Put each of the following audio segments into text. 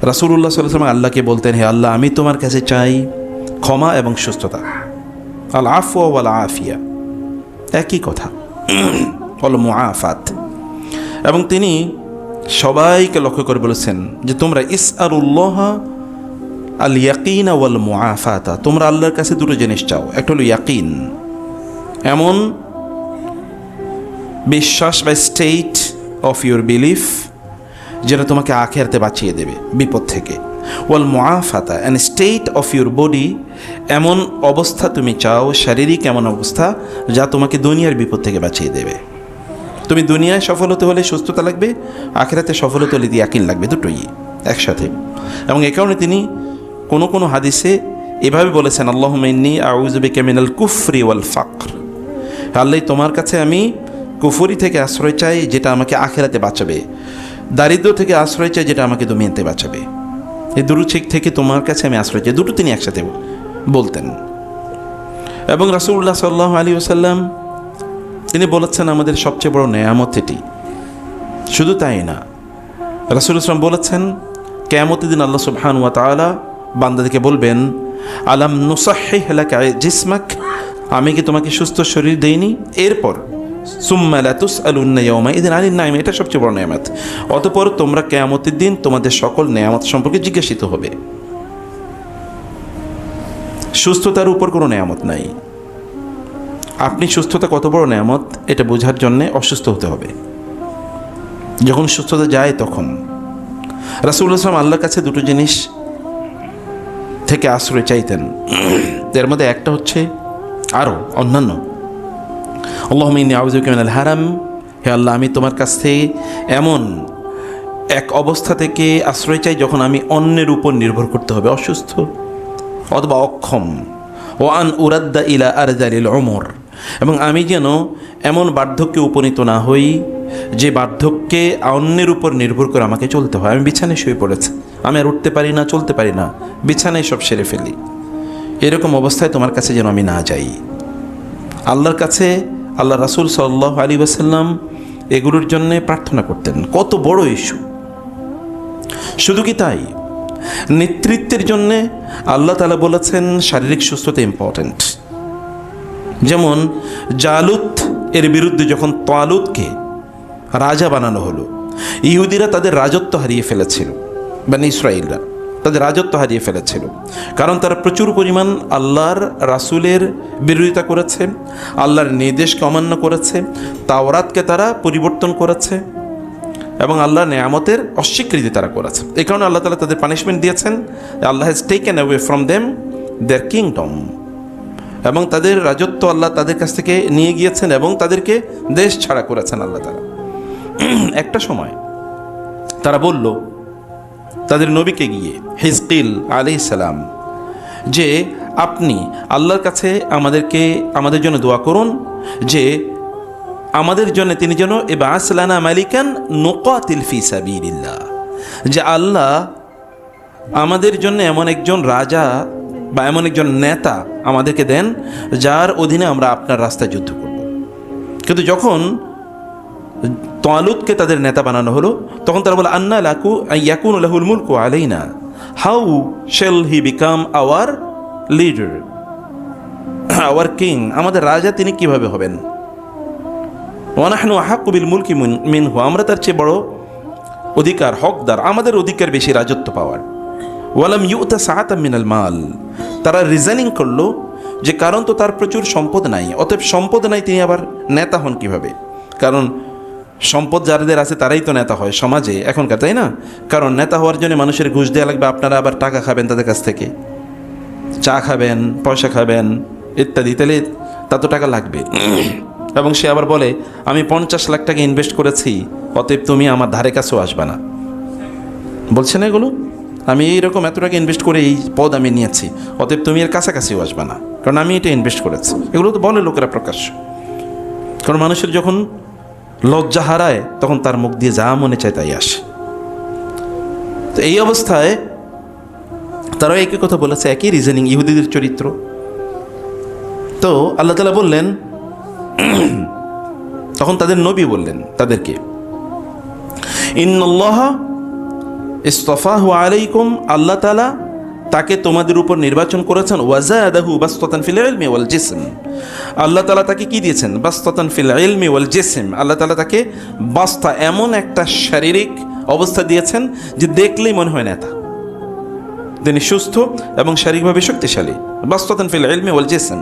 রাসূলুল্লাহ সাল্লাল্লাহু আলাইহি ওয়াসাল্লাম আল্লাহকে বলতেন, হে আল্লাহ, আমি তোমার কাছে চাই ক্ষমা এবং সুস্থতা। আল আফওয়া ওয়াল আফিয়া একই কথা, অল মুআফাত। এবং তিনি সবাইকে লক্ষ্য করে বলেছেন যে তোমরা ইসআলুল্লাহ আল ইয়াকিন ওয়াল মুআফাতা, তোমরা আল্লাহর কাছে দুটো জিনিস চাও। একটা হলো ইয়াকিন, এমন বিশ্বাস বা স্টেট অফ ইউর বিলিফ যেটা তোমাকে আখিরাতে বাঁচিয়ে দেবে বিপদ থেকে। ওয়াল মুআফাতা, and state of your body, এমন অবস্থা তুমি চাও, শারীরিক এমন অবস্থা যা তোমাকে দুনিয়ার বিপদ থেকে বাঁচিয়ে দেবে। তুমি দুনিয়ায় সফল হতে হলে সুস্থতা লাগবে, আখিরাতে সফল হতে হলে ইয়াকিন লাগবে, দুটোই একসাথে। এবং এ কারণে তিনি কোনো কোনো হাদিসে এভাবে বলেছেন, আল্লাহুম্মা ইন্নী আউযু বিকা মিনাল কুফরি ওয়াল ফাকর, আল্লাহ তোমার কাছে আমি কুফরি থেকে আশ্রয় চাই যেটা আমাকে আখিরাতে বাঁচাবে, দারিদ্র থেকে আশ্রয় চাই যেটা আমাকে দুনিয়াতে বাঁচাবে। এই দুটো ঠিক থেকে তোমার কাছে আমি আশ্রয় চাই, দুটো তিনি একসাথে বলতেন। এবং রাসূলুল্লাহ সাল্লাল্লাহু আলাইহি ওয়াসাল্লাম তিনি বলেছেন আমাদের সবচেয়ে বড় নেয়ামত এটি। শুধু তাই না, রাসূলুল্লাহ সাল্লাল্লাহু বলেছেন কিয়ামতের দিন আল্লাহ সুবহানাহু ওয়া তাআলা বান্দাদেরকে বলবেন, আলাম নুসাহহিহ লাকা জিসমাক, আমি কি তোমাকে সুস্থ শরীর দেইনি? এরপর সুম্মা লা তুসআলুন্না ইয়াওমাইযিন আনিন নাঈম, এটা সবচেয়ে বড় নেয়ামত। অতঃপর তোমরা কিয়ামতের দিন তোমাদের সকল নেয়ামত সম্পর্কে জিজ্ঞাসিত হবে। সুস্থতার উপর কোনো নেয়ামত নাই। আপনি সুস্থতা কত বড় নেয়ামত এটা বোঝার জন্যে অসুস্থ হতে হবে। যখন সুস্থতা যায় তখন রাসূলুল্লাহ সাল্লাল্লাহু আলাইহি ওয়াসাল্লাম আল্লাহর কাছে দুটো জিনিস থেকে আশ্রয় চাইতেন। এর মধ্যে একটা হচ্ছে আরও অন্যান্য, আল্লাহুম্মা ইন্নী আউযু বিকা মিনাল হারাম, হে আল্লাহ আমি তোমার কাছ থেকে এমন এক অবস্থা থেকে আশ্রয় চাই যখন আমি অন্যের উপর নির্ভর করতে হবে, অসুস্থ অথবা অক্ষম। ওয়া আন উরাদ্দা ইলা আরযালিল উমর, এবং আমি যেন এমন বার্ধক্যে উপনীত না হই যে বার্ধক্যে অন্যের উপর নির্ভর করে আমাকে চলতে হয়। আমি বিছানায় শুয়ে পড়েছি, আমি আর উঠতে পারি না, চলতে পারি না, বিছানায় সব সেরে ফেলি, এরকম অবস্থায় তোমার কাছে যেন আমি না যাই। আল্লাহর কাছে আল্লাহ রাসূল সাল্লাল্লাহু আলাইহি ওয়াসাল্লাম এগুলোর জন্যে প্রার্থনা করতেন। কত বড় ইস্যু! শুধু কি তাই, নেতৃত্বের জন্যে আল্লাহ তাআলা বলেছেন শারীরিক সুস্থতা ইম্পর্ট্যান্ট। যেমন জালুত এর বিরুদ্ধে যখন তালুতকে রাজা বানানো হলো, ইহুদিরা তাদের রাজত্ব হারিয়ে ফেলেছিল, বনি ইসরাঈলরা তাদের রাজত্ব হারিয়ে ফেলেছিল, কারণ তারা প্রচুর পরিমাণ আল্লাহর রাসূলের বিরোধিতা করেছে, আল্লাহর নির্দেশকে অমান্য করেছে, তাওরাতকে তারা পরিবর্তন করেছে এবং আল্লাহর নেয়ামতের অস্বীকৃতি তারা করেছে। এই কারণে আল্লাহ তাআলা তাদের পানিশমেন্ট দিয়েছেন, Allah has taken away from them their kingdom, এবং তাদের রাজত্ব আল্লাহ তাদের কাছ থেকে নিয়ে গিয়েছেন এবং তাদেরকে দেশ ছাড়া করেছেন আল্লাহ তাআলা। একটা সময় তারা বলল তাদের নবীকে গিয়ে, হিজকিল আলাইহিস সালাম, যে আপনি আল্লাহর কাছে আমাদের জন্য দোয়া করুন যে আমাদের জন্য তিনি যেন ইবআস লানা মালিকান নুকাতিল ফি সাবিলিল্লাহ, যে আল্লাহ আমাদের জন্য এমন একজন রাজা বা এমন একজন নেতা আমাদেরকে দেন যার অধীনে আমরা আপনার রাস্তায় যুদ্ধ করব। কিন্তু যখন তালুতকে তাদের নেতা বানানো হলো তখন তারা বলে, আন্না লাকু ইয়াকুনু লাহুল মুলকু আলাইনা, how shall he become our leader, our king, আমাদের রাজা তিনি কিভাবে হবেন? ওয়া নাহনু আহাক্কু বিল মুলকি মিনহু, আমরা তার চেয়ে বড় অধিকার হকদার, আমাদের অধিকার বেশি রাজত্ব পাওয়ার। ওয়ালাম ইউতা সাআতাম মিনাল মাল, তারা রিজনিং করলো যে কারণ তো তার প্রচুর সম্পদ নাই, অতএব সম্পদ নাই তিনি আবার নেতা হন কিভাবে? কারণ সম্পদ যাদের আছে তারাই তো নেতা হয় সমাজে এখনকার, তাই না? কারণ নেতা হওয়ার জন্য মানুষের ঘুষ দেওয়া লাগবে, আপনারা আবার টাকা খাবেন তাদের কাছ থেকে, চা খাবেন, পয়সা খাবেন ইত্যাদি, তাহলে তা তো টাকা লাগবে। এবং সে আবার বলে আমি 50 লাখ টাকা ইনভেস্ট করেছি, অতএব তুমি আমার ধারে কাছেও আসবে না। বলছে না এগুলো, আমি এইরকম এত টাকা ইনভেস্ট করে এই পদ আমি নিয়েছি, অতএব তুমি এর কাছাকাছিও আসবে না, কারণ আমি এটা ইনভেস্ট করেছি। এগুলো তো বলে লোকেরা প্রকাশ্য। কারণ মানুষের যখন লজ্জা হারায় তখন তার মুখ দিয়ে যা মনে চায় তাই আসে। তো এই অবস্থায় তারাও একই কথা বলেছে, একই রিজনিং, ইহুদিদের চরিত্র। তো আল্লাহ তাআলা বললেন, তখন তাদের নবী বললেন তাদেরকে, ইন্নাল্লাহা ইসতাফাহু আলাইকুম, আল্লাহ তাআলা তাকে তোমাদের উপর নির্বাচন করেছেন। ওয়াজাদাহু বাসতাতান ফিল ইলমি ওয়াল জিসম, আল্লাহ তাআলা তাকে কি দিয়েছেন? বাসতাতান ফিল ইলমি ওয়াল জিসম, আল্লাহ তাআলা তাকে বাস্তা, এমন একটা শারীরিক অবস্থা দিয়েছেন যে দেখলেই মনে হয় নেতা। তিনি সুস্থ এবং শারীরিকভাবে শক্তিশালী। বাসতাতান ফিল ইলমি ওয়াল জিসম।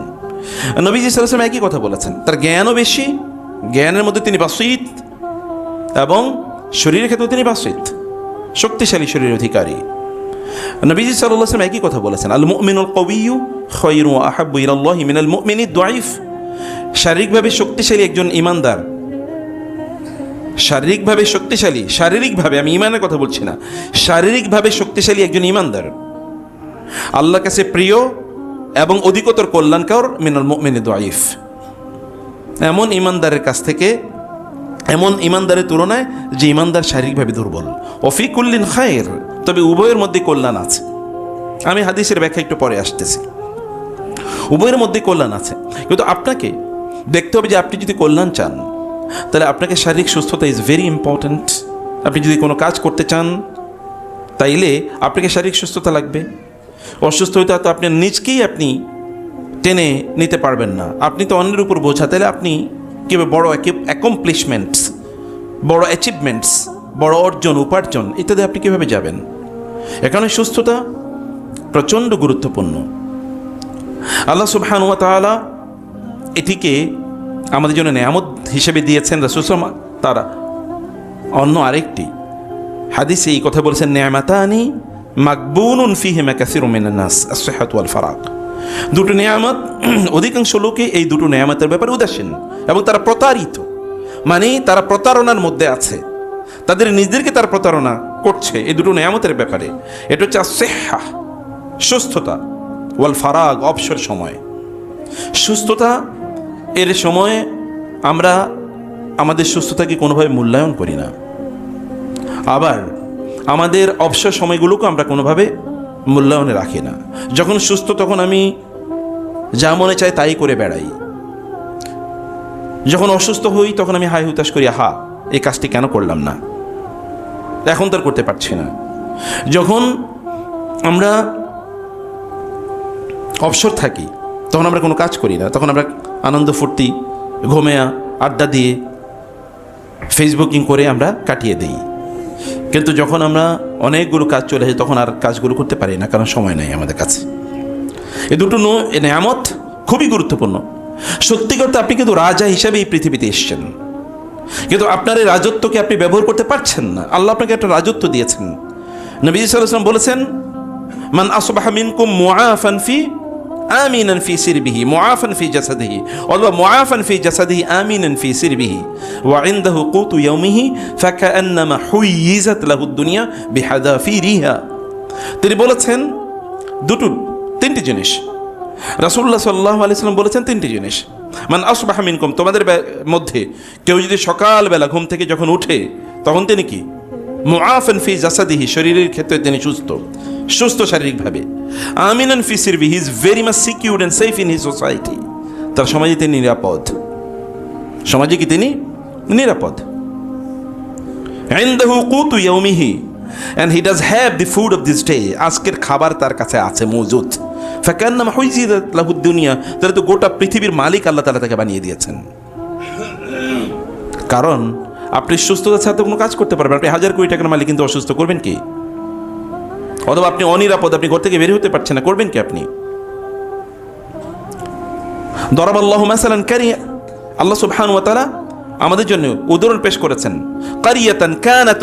নবীজি সাল্লাল্লাহু আলাইহি ওয়াসাল্লাম একই কথা বলেছেন, তার জ্ঞানও বেশি, জ্ঞানের মধ্যে তিনি বাসিত, এবং শরীরের ক্ষেত্রে তিনি বাসিত, শক্তিশালী শরীরের অধিকারী। নবীজি সাল্লাল্লাহু আলাইহি ওয়াসাল্লাম একই কথা বলেছেন, আল মুমিনুল কওয়িয়্যু খায়রুন ওয়া আহাব্বু ইলাল্লাহি মিনাল মুমিনিদ দাঈফ। শারীরিকভাবে শক্তিশালী একজন ঈমানদার, শারীরিকভাবে শক্তিশালী, শারীরিকভাবে, আমি ঈমানের কথা বলছি না, শারীরিকভাবে শক্তিশালী একজন ঈমানদার আল্লাহর কাছে প্রিয় এবং অধিকতর কল্যাণকর মিনাল মুমিনিদ দাঈফ, এমন ঈমানদারের কাছ থেকে, এমন ঈমানদারের তুলনায় যে ঈমানদার শারীরিকভাবে দুর্বল। ওফি কুল্লিন খায়র, তবে উভয়ের মধ্যে কল্যাণ আছে। আমি হাদিসের ব্যাখ্যা একটু পরে আসতেছি। উভয়ের মধ্যে কল্যাণ আছে, কিন্তু আপনাকে দেখতে হবে যে আপনি যদি কল্যাণ চান তাহলে আপনাকে শারীরিক সুস্থতা ইজ ভেরি ইম্পর্ট্যান্ট। আপনি যদি কোনো কাজ করতে চান তাইলে আপনাকে শারীরিক সুস্থতা লাগবে। অসুস্থ হইতে হয়তো আপনি নিজকেই আপনি টেনে নিতে পারবেন না, আপনি তো অন্যের উপর বোঝা, তাহলে আপনি কীভাবে বড় অ্যাকমপ্লিশমেন্টস, বড় অ্যাচিভমেন্টস, বড় অর্জন, উপার্জন ইত্যাদি আপনি কীভাবে যাবেন? এখানে সুস্থতা প্রচণ্ড গুরুত্বপূর্ণ। আল্লাহ সুবহানাহু ওয়া তাআলা এটিকে আমাদের জন্য নেয়ামত হিসেবে দিয়েছেন। রাসূল সাল্লাল্লাহু আলাইহি ওয়াসাল্লাম তারা অন্য আরেকটি হাদিসে এই কথা বলেছেন, নি'মাতানি মাকবুনুন ফীহিমা কাসীরুম মিনান নাস, আস-সিহহাতু ওয়াল ফারাগ। দুটো নেয়ামত, অধিকাংশ লোকে এই দুটো নেয়ামতের ব্যাপারে উদাসীন এবং তারা প্রতারিত, মানে তারা প্রতারণার মধ্যে আছে, তাদের নিজেদেরকে তারা প্রতারণা করছে এই দুটো নেয়ামতের ব্যাপারে। এটা হচ্ছে আস-সিহহা, সুস্থতা, ওয়াল ফারাগ, অবসর সময়। সুস্থতা এর সময় আমরা আমাদের সুস্থতাকে কোনোভাবে মূল্যায়ন করি না, আবার আমাদের অবসর সময়গুলোকে আমরা কোনোভাবে মূল্যায়নে রাখি না। যখন সুস্থ তখন আমি যা মনে চাই তাই করে বেড়াই, যখন অসুস্থ হই তখন আমি হাই হুতাশ করি, আহা এই কাজটি কেন করলাম না, এখন তো আর করতে পারছি না। যখন আমরা অবসর থাকি তখন আমরা কোনো কাজ করি না, তখন আমরা আনন্দ ফুর্তি, ঘুমিয়ে, আড্ডা দিয়ে, ফেসবুকিং করে আমরা কাটিয়ে দিই। কিন্তু যখন আমরা অনেকগুলো কাজ চলে আসে তখন আর কাজগুলো করতে পারি না, কারণ সময় নেই আমাদের কাছে। এই দুটো নেয়ামত খুবই গুরুত্বপূর্ণ। সত্যি করতে আপনি কিন্তু রাজা হিসাবে এই পৃথিবীতে এসেছেন, কিন্তু আপনার এই রাজত্বকে আপনি ব্যবহার করতে পারছেন না। আল্লাহ আপনাকে একটা রাজত্ব দিয়েছেন। নবী সাল্লাল্লাহু আলাইহি ওয়াসাল্লাম বলেছেন, মান আসবাহা মিনকুম মুআফান ফি আমিনান ফি সিরবিহি মুআফান ফি জাসাদিহি, অথবা মুআফান ফি জাসাদিহি আমিনান ফি সিরবিহি ওয়া ইনদাহু কুতু ইয়াউমিহি ফাকান্নামা হুইয়িজাত লাহু দুনিয়া বিহাদাফিরিহা। তিনি বলেছেন তিনটি জিনিস। রাসূলুল্লাহ সাল্লাল্লাহু আলাইহি ওয়াসাল্লাম বলেছেন তিনটি জিনিস। মান আসবাহা মিনকুম, তোমাদের মধ্যে কেউ যদি সকালবেলা ঘুম থেকে যখন উঠে তখন তিনি কি? মুআফান ফি জাসাদিহি, শরীরের ক্ষেত্রে তিনি সুস্থ শারীরিকভাবে। আমিনান ফি সিরবিহি, he is very much secured and safe in his society, তার সমাজে তিনি নিরাপদ, সমাজে কি তিনি নিরাপদ। ইনদাহু কুতু ইয়াউমিহি, and he does have the food of this day, আজকের খাবার তার কাছে আছে, মজুদ। ফাকান্নামা হুইজিদাত লাহু দুনিয়া, তাহলে তো গোটা পৃথিবীর মালিক আল্লাহ তাআলা তাকে বানিয়ে দিয়েছেন। কারণ আপনি সুস্থতা ছাড়া কোনো কাজ করতে পারবেন। আপনি 1000 কোটি টাকার মালিক, কিন্তু অসুস্থ করবেন কি? অথবা আপনি অনিরাপদ, আপনি ঘর থেকে বের হতে পারছেন না, করবেন কি আপনি? দরাবাল্লাহু মাসালান কারিয়া, আল্লাহ সুবহানাহু ওয়া তাআলা আমাদের জন্য উদাহরণ পেশ করেছেন। কারিয়াতান কানাত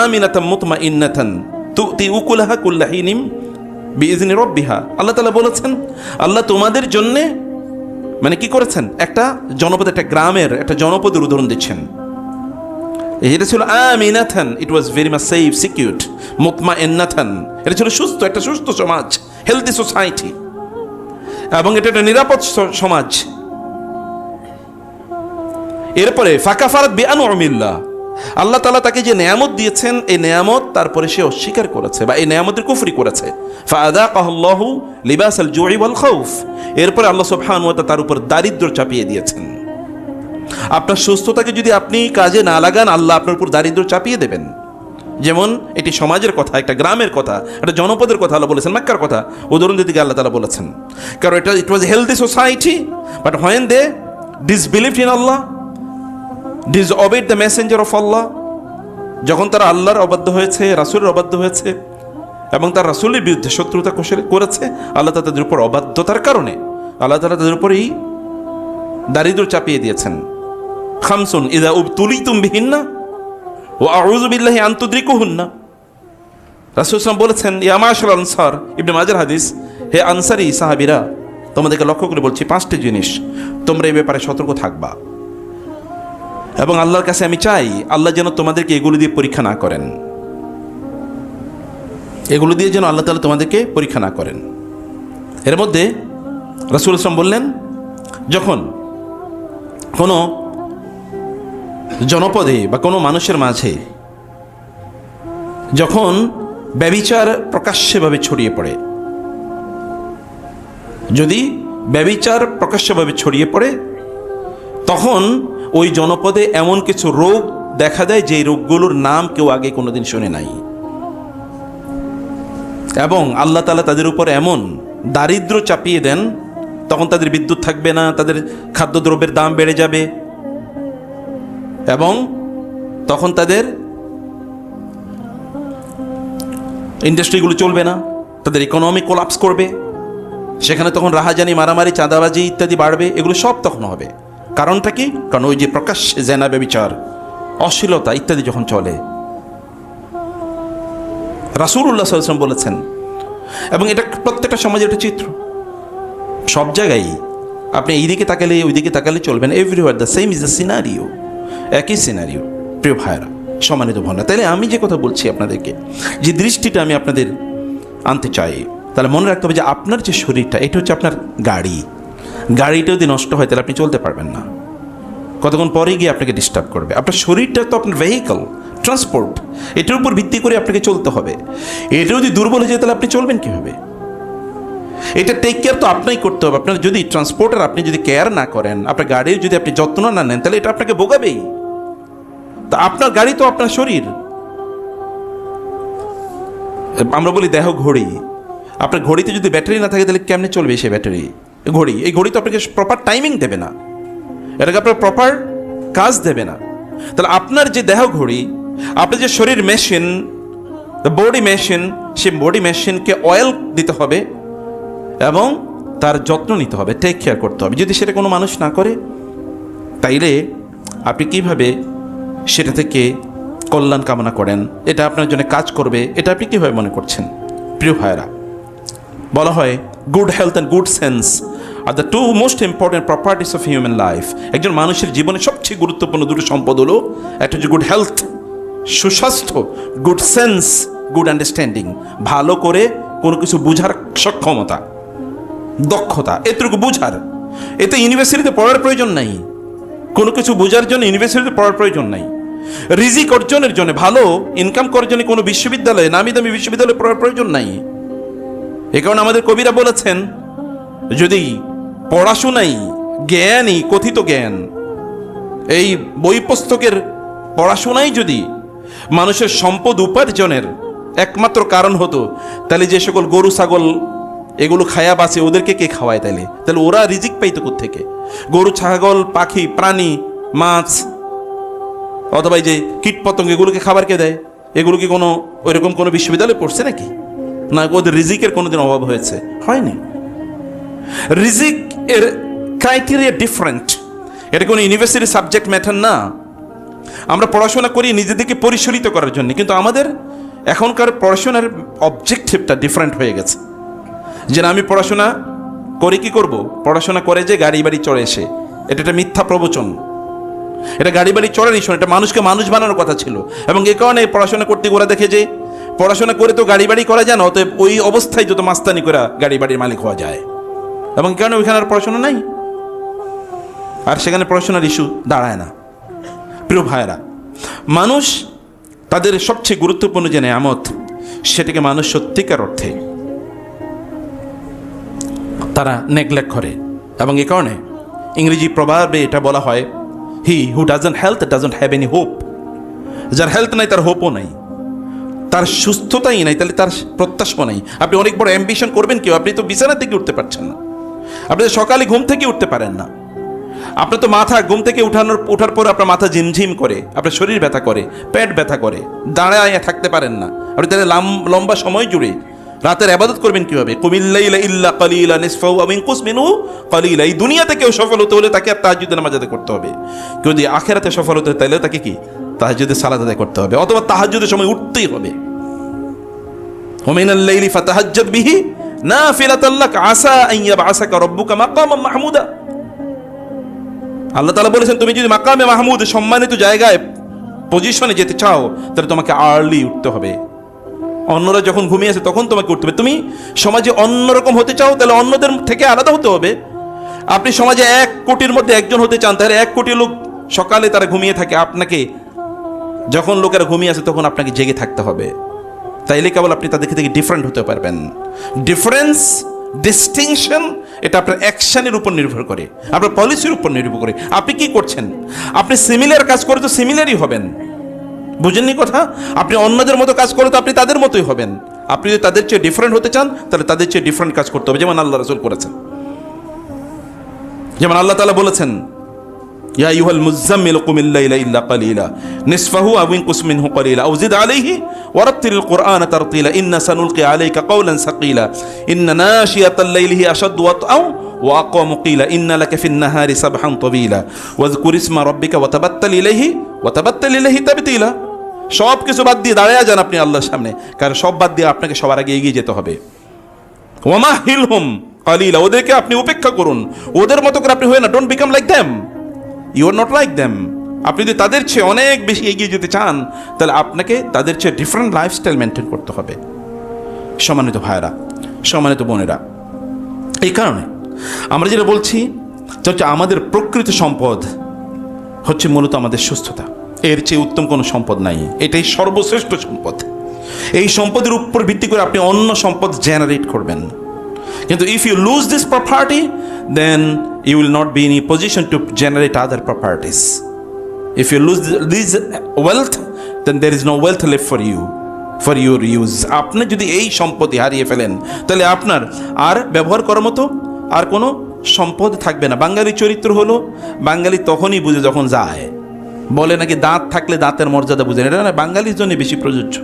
আমিনাতান মুতমাইন্নাতান তুতি উকুলাহা কুল্লা হিনিম বিইজনি রাব্বিহা। আল্লাহ তাআলা বলেছেন, আল্লাহ তোমাদের জন্য মানে কি করেছেন? একটা জনপদ, একটা গ্রামের, একটা জনপদের উদাহরণ দিচ্ছেন। এটা ছিল আমিনাতান, it was very much safe, secured. মুতমাইন্নাতান, এটা ছিল সুস্থ, একটা সুস্থ সমাজ, হেলদি সোসাইটি, এবং এটা একটা নিরাপদ সমাজ। এরপরে ফাকাফারাত বিআনউমিল্লাহ, আল্লাহ তাআলা তাকে যে নেয়ামত দিয়েছেন এই নেয়ামত তারপরে সে অস্বীকার করেছে বা এই নেয়ামতের কুফরি করেছে। ফাআযাকাহুল্লাহু লিবাসাল জুই ওয়াল খাউফ, এরপরে আল্লাহ সুবহানাহু ওয়া তাআলা তার উপর দারিদ্র্য চাপিয়ে দিয়েছেন। আপনার সুস্থতাকে যদি আপনি কাজে না লাগান, আল্লাহ আপনার উপর দারিদ্র্য চাপিয়ে দেবেন। যেমন এটি সমাজের কথা, একটা গ্রামের কথা, একটা জনপদের কথা আল্লাহ বলেছেন, মক্কার কথা উদাহরণ দিতে গিয়ে আল্লাহ তাআলা বলেছেন। কারণ it was healthy society, but when they disbelieved in Allah, disobeyed the messenger of Allah, যখন তারা আল্লাহর অবাধ্য হয়েছে, রাসূলের অবাধ্য হয়েছে এবং তার রাসূলের বিরুদ্ধে শত্রুতা করেছে, আল্লাহ তাআলা তাদের উপর অবাধ্যতার কারণে আল্লাহ তাআলা তাদের উপরই দারিদ্র চাপিয়ে দিয়েছেন। খামসুন ইযা উবতুলিতুম বিহিন্না ওয়া আউযু বিল্লাহি আন তুদরিকুহুন্না। রাসূল সাল্লাল্লাহু বলেছেন, ইয়া মাশারাল আনসার, ইবনে মাজার হাদিস, হে আনসারী সাহাবীরা, তোমাদেরকে লক্ষ্য করে বলছি 5টি জিনিস তোমরা এই ব্যাপারে সতর্ক থাকবা, এবং আল্লাহর কাছে আমি চাই আল্লাহ যেন তোমাদেরকে এগুলো দিয়ে পরীক্ষা না করেন, এগুলো দিয়ে যেন আল্লাহ তাআলা তোমাদেরকে পরীক্ষা না করেন। এর মধ্যে রাসূল সাল্লাল্লাহু আলাইহি ওয়াসাল্লাম বললেন, যখন কোনো জনপদে বা কোনো মানুষের মাঝে যখন ব্যভিচার প্রকাশ্যভাবে ছড়িয়ে পড়ে, যদি ব্যভিচার প্রকাশ্যভাবে ছড়িয়ে পড়ে, তখন ওই জনপদে এমন কিছু রোগ দেখা দেয় যে রোগগুলোর নাম কেউ আগে কোনোদিন শুনে নাই, এবং আল্লাহ তাআলা তাদের উপর এমন দারিদ্র চাপিয়ে দেন, তখন তাদের বিদ্যুৎ থাকবে না, তাদের খাদ্যদ্রব্যের দাম বেড়ে যাবে, এবং তখন তাদের ইন্ডাস্ট্রিগুলো চলবে না, তাদের ইকোনমি কোলাপস করবে, সেখানে তখন রাহাজানি, মারামারি, চাঁদাবাজি ইত্যাদি বাড়বে, এগুলো সব তখন হবে। কারণটা কি? কারণ ওই যে প্রকাশ্যে জেনা, ব্যভিচার, অশ্লীলতা ইত্যাদি যখন চলে। রাসূলুল্লাহ সাল্লাল্লাহু আলাইহি ওয়াসাল্লাম বলেছেন, এবং এটা প্রত্যেকটা সমাজের একটা চিত্র, সব জায়গায় আপনি এইদিকে তাকালে ওইদিকে তাকালে চলবেন, everywhere the same is the scenario, একই সিনারিও। প্রিয় ভাইরা, সম্মানিত বোনেরা, তাহলে আমি যে কথা বলছি আপনাদেরকে, যে দৃষ্টিটা আমি আপনাদের আনতে চাই, তাহলে মনে রাখতে হবে যে আপনার যে শরীরটা, এটা হচ্ছে আপনার গাড়ি। গাড়িটা যদি নষ্ট হয় তাহলে আপনি চলতে পারবেন না, কতক্ষণ পরে গিয়ে আপনাকে ডিস্টার্ব করবে। আপনার শরীরটা তো আপনার ভেহিকল, ট্রান্সপোর্ট, এটার উপর ভিত্তি করে আপনাকে চলতে হবে। এটা যদি দুর্বল হয়ে যায় তাহলে আপনি চলবেন কীভাবে? এটা টেক কেয়ার তো আপনাই করতে হবে। আপনার যদি ট্রান্সপোর্টার আপনি যদি কেয়ার না করেন, আপনার গাড়ির যদি আপনি যত্ন না নেন, তাহলে এটা আপনাকে ভোগাবেই। তা আপনার গাড়ি তো আপনার শরীর। আমরা বলি দেহ ঘড়ি, আপনার ঘড়িতে যদি ব্যাটারি না থাকে তাহলে কেমনে চলবে সেই ব্যাটারি? ঘড়ি, এই ঘড়ি তো আপনাকে প্রপার টাইমিং দেবে না, এটাকে আপনার প্রপার কাজ দেবে না। তাহলে আপনার যে দেহ ঘড়ি, আপনার যে শরীর মেশিন, বডি মেশিন, সেই বডি মেশিনকে অয়েল দিতে হবে এবং তার যত্ন নিতে হবে, টেক কেয়ার করতে হবে। যদি সেটা কোনো মানুষ না করে, তাইলে আপনি কিভাবে সেটা থেকে কল্যাণ কামনা করেন, এটা আপনার জন্য কাজ করবে, এটা আপনি কীভাবে মনে করছেন? প্রিয় ভাইয়েরা, বলা হয় good health and good sense are the two most important properties of human life. একজন মানুষের জীবনে সবচেয়ে গুরুত্বপূর্ণ দুটো সম্পদ হলো, একটা হচ্ছে গুড হেলথ, সুস্বাস্থ্য, গুড সেন্স, গুড আন্ডারস্ট্যান্ডিং, ভালো করে কোনো কিছু বুঝার সক্ষমতা, দক্ষতা, এতটুকু বুঝার। এতে ইউনিভার্সিটিতে পড়ার প্রয়োজন নাই, কোনো কিছু বোঝার জন্য ইউনিভার্সিটিতে পড়ার প্রয়োজন নাই। রিজিক অর্জনের জন্য, ভালো ইনকাম করার জন্য কোনো বিশ্ববিদ্যালয়ে, নামি দামি বিশ্ববিদ্যালয়ে পড়ার প্রয়োজন নাই। এ কারণে আমাদের কবিরা বলেছেন, যদি পড়াশোনাই জ্ঞানই, কথিত জ্ঞান, এই বই পুস্তকের পড়াশোনাই যদি মানুষের সম্পদ উপার্জনের একমাত্র কারণ হতো, তাহলে যে সকল গরু ছাগল এগুলো খায়া বাঁচে, ওদেরকে কে খাওয়ায়? তাহলে ওরা রিজিক পাইতো কোত্থেকে? গরু, ছাগল, পাখি, প্রাণী, মাছ অথবা এই যে কীট পতঙ্গ, এগুলোকে খাবার কে দেয়? এগুলো কি কোনো ওইরকম কোনো বিশ্ববিদ্যালয়ে পড়ছে নাকি? না, ওদের রিজিকের কোনোদিন অভাব হয়েছে? হয়নি। রিজিক এর ক্রাইটেরিয়া ডিফারেন্ট, এটা কোনো ইউনিভার্সিটি সাবজেক্ট ম্যাটার না। আমরা পড়াশোনা করি নিজেদেরকে পরিশোধিত করার জন্য, কিন্তু আমাদের এখনকার পড়াশোনার অবজেক্টিভটা ডিফারেন্ট হয়ে গেছে। যে আমি পড়াশোনা করে কি করব? পড়াশোনা করে যে গাড়ি বাড়ি চড়ে এসে, এটা একটা মিথ্যা প্রবচন। এটা গাড়ি বাড়ি চড়ার ইস্যু, এটা মানুষকে মানুষ বানানোর কথা ছিল। এবং এ কারণে পড়াশোনা করতে ওরা দেখে যে পড়াশোনা করে তো গাড়ি বাড়ি করা যায় না, অতএব ওই অবস্থায় যত মাস্তানি করে গাড়ি বাড়ির মালিক হওয়া যায়। এবং এ কারণে ওইখানে আর পড়াশোনা নাই, আর সেখানে পড়াশোনার ইস্যু দাঁড়ায় না। প্রিয় ভাইয়েরা, মানুষ তাদের সবচেয়ে গুরুত্বপূর্ণ যে নেয়ামত, সেটাকে মানুষ সত্যিকার অর্থে তারা নেগলেক্ট করে। এবং এ কারণে ইংরেজি প্রবাদে এটা বলা হয়, he who doesn't health doesn't have any hope. যার হেলথ নাই তার হোপও নাই। তার সুস্থতাই নাই, তাহলে তার প্রত্যাশা নাই। আপনি অনেক বড় অ্যাম্বিশন করবেন কেউ, আপনি তো বিছানা থেকে উঠতে পারছেন না, আপনি তো সকালে ঘুম থেকে উঠতে পারেন না, আপনার তো মাথা ঘুম থেকে ওঠার পর আপনার মাথা ঝিমঝিম করে, আপনার শরীর ব্যথা করে, পেট ব্যথা করে, দাঁড়ায় থাকতে পারেন না। আপনি তাহলে লম্বা সময় জুড়ে রাতের ইবাদত করবেন কিভাবে? কুমিল লাইলা ইল্লা কালিলা নিসফাহু আও ইনকুস মিনহু কালিলা। এই দুনিয়াতে কেউ সফল হতে হলে তাকে তাহাজ্জুদের নামাজ আদায় করতে হবে। কেউ যদি আখিরাতে সফল হতে হয় তাহলে তাকে কি তাহাজ্জুদের সালাত আদায় করতে হবে, অথবা তাহাজ্জুদের সময় উঠতেই হবে। ওয়া মিনাল লাইলি ফাতাহাজ্জাদ বিহি নাফিলাতাল লাক আসা আন ইয়াবআসাকা রাব্বুকা মাকামান মাহমুদা। আল্লাহ তাআলা বলেছেন, তুমি যদি মাকামে মাহমুদ, সম্মানিত জায়গায়, পজিশনে যেতে চাও, তাহলে তোমাকে আর্লি উঠতে হবে। অন্যরা যখন ঘুমিয়ে আছে তখন তোমাকে উঠতে হবে। তুমি সমাজে অন্যরকম হতে চাও, তাহলে অন্যদের থেকে আলাদা হতে হবে। আপনি সমাজে 1 কোটির মধ্যে একজন হতে চান, তাহলে 1 কোটি লোক সকালে তারা ঘুমিয়ে থাকে, আপনাকে যখন লোকেরা ঘুমিয়ে আছে তখন আপনাকে জেগে থাকতে হবে। তাইলে কেবল আপনি তাদের থেকে ডিফারেন্ট হতে পারবেন। ডিফারেন্স, ডিস্টিংশন, এটা আপনার অ্যাকশনের উপর নির্ভর করে, আপনার পলিসির উপর নির্ভর করে। আপনি কি করছেন? আপনি সিমিলার কাজ করে তো সিমিলারই হবেন, বুঝেননি কথা? আপনি অন্যদের মতো কাজ করে তো আপনি তাদের মতোই হবেন। আপনি যদি তাদের চেয়ে ডিফারেন্ট হতে চান, তাহলে তাদের চেয়ে ডিফারেন্ট কাজ করতে হবে, যেমন আল্লাহ রাসূল করেছেন। যেমন আল্লাহ তাআলা বলেছেন, ইয়া আইয়ুহাল মুযাম্মিল কুমিল লাইলা ইল্লা কালিলা নিসফাহু আও ইনকুস মিনহু কালিলা আও জিদ আলাইহি ওয়ারাত্তিলিল কুরআনা তারতিলা ইন্না সানুলকি আলাইকা কাওলান সাকিলা ইন্না নাশিয়াতাল লাইলি হিয়া আশাদ্দু ওয়াতআও ওয়া আকামু কিলা ইন্না লাকা ফিন নাহারি সাবহান তাবিলা ওয়াজকুর ইসমা রাব্বিকা ওয়াতাবাত্তাল ইলাইহি তাবতিলা। সব কিছু বাদ দিয়ে দাঁড়ায়া যান আপনি আল্লাহর সামনে, কারণ সব বাদ দিয়ে আপনাকে সবার আগে এগিয়ে যেতে হবে। ওয়ামাহিলহুম কালিলা, ওদেরকে আপনি উপেক্ষা করুন, ওদের মতো করে আপনি হয়ে না। Don't become like them, you are not like them. আপনি যদি তাদের চেয়ে অনেক বেশি এগিয়ে যেতে চান, তাহলে আপনাকে তাদের চেয়ে ডিফারেন্ট লাইফস্টাইল মেনটেন করতে হবে। সম্মানিত ভাইয়েরা, সম্মানিত বোনেরা, এই কারণে আমরা যেটা বলছি যে হচ্ছে আমাদের প্রকৃত সম্পদ হচ্ছে মূলত আমাদের সুস্থতা। এর চেয়ে উত্তম কোনো সম্পদ নাই, এটাই সর্বশ্রেষ্ঠ সম্পদ। এই সম্পদের উপর ভিত্তি করে আপনি অন্য সম্পদ জেনারেট করবেন, কিন্তু if you lose this property, then you will not be in a position to generate other properties. If you lose this wealth, then there is no wealth left for your use. আপনি যদি এই সম্পত্তি হারিয়ে ফেলেন, তাহলে আপনার আর ব্যবহার করার মতো আর কোনো সম্পদ থাকবে না। বাঙালি চরিত্র হলো, বাঙালি তখনই বুঝে যখন যায়। বলে নাকি দাঁত থাকলে দাঁতের মর্যাদা বুঝে, এটা না বাঙালির জন্য বেশি প্রযোজ্য।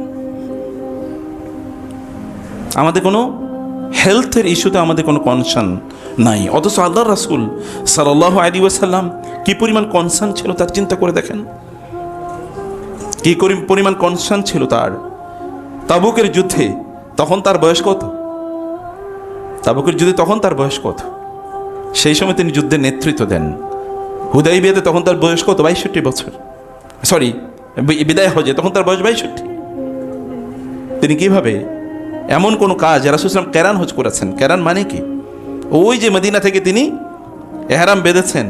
আমাদের কোনো হেলথের ইস্যুতে আমাদের কোনো কনসার্ন নাই, অথচ আল্লাহ রাসূল সাল্লাল্লাহু আলাইহি ওয়াসাল্লাম কি পরিমাণ কনসার্ন ছিল তার চিন্তা করে দেখেন। কি পরিমাণ কনসার্ন ছিল তার। তাবুকের যুদ্ধে তখন তার বয়স কত? তাবুকের যুদ্ধে তখন তার বয়স কত? সেই সময় তিনি যুদ্ধের নেতৃত্ব দেন। হুদাইবিয়াতে তখন তার বয়স কত? ৬২ বছর। সরি, বিদায় হজে তখন তার বয়স ৬২। তিনি কিভাবে এমন কোনো কাজ, রাসূল সাল্লাল্লাহু আলাইহি ওয়াসাল্লাম কেরান হজ করেছেন। কেরান মানে কি? ওই যে মদিনা থেকে তিনি এহরাম বেঁধেছেন,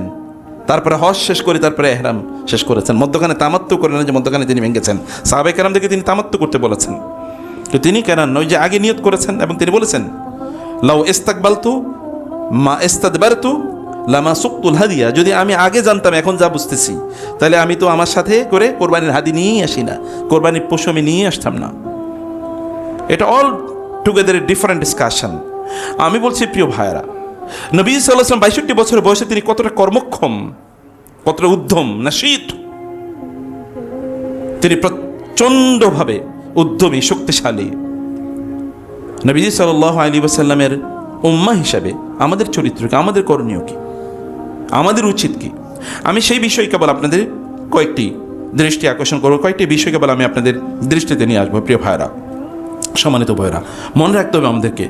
তারপরে হজ শেষ করে তারপরে এহরাম শেষ করেছেন। মধ্যখানে তামাত্তু করেন, যে মধ্যখানে তিনি ভেঙেছেন। সাহাবায়ে কেরাম থেকে তিনি তামাত্তু করতে বলেছেন, তো তিনি কেরান ওই যে আগে নিয়ত করেছেন, এবং তিনি বলেছেন লাউ ইস্তাকবালতু মা ইস্তাদবারতু লামা সুকতুল হাদিয়া। যদি আমি আগে জানতাম এখন যা বুঝতেছি, তাহলে আমি তো আমার সাথে করে কোরবানির হাদি নিয়েই আসি না, কোরবানির পশু আমি নিয়ে আসতাম না। এটা অল টুগেদার ডিফারেন্ট ডিসকাশন। আমি বলছি প্রিয় ভাইয়েরা, নবী সাল্লাল্লাহু আলাইহি ওয়াসাল্লাম ৬২ বছর বয়সে তিনি কতটা কর্মক্ষম, কতটা উদ্যম নাশীত। তিনি প্রচণ্ডভাবে উদ্যমী, শক্তিশালী। নবী সাল্লাল্লাহু আলাইহি ওয়াসাল্লামের উম্মাহ হিসাবে আমাদের চরিত্র কি, আমাদের করণীয় কি, আমাদের উচিত কি? আমি সেই বিষয় কেবল আপনাদের কয়েকটি দৃষ্টি আকর্ষণ করব, কয়েকটি বিষয় কেবল আমি আপনাদের দৃষ্টিতে নিয়ে আসবো। প্রিয় ভাইয়েরা, সম্মানিত ভাইয়েরা, মনে রাখতে হবে আমাদেরকে,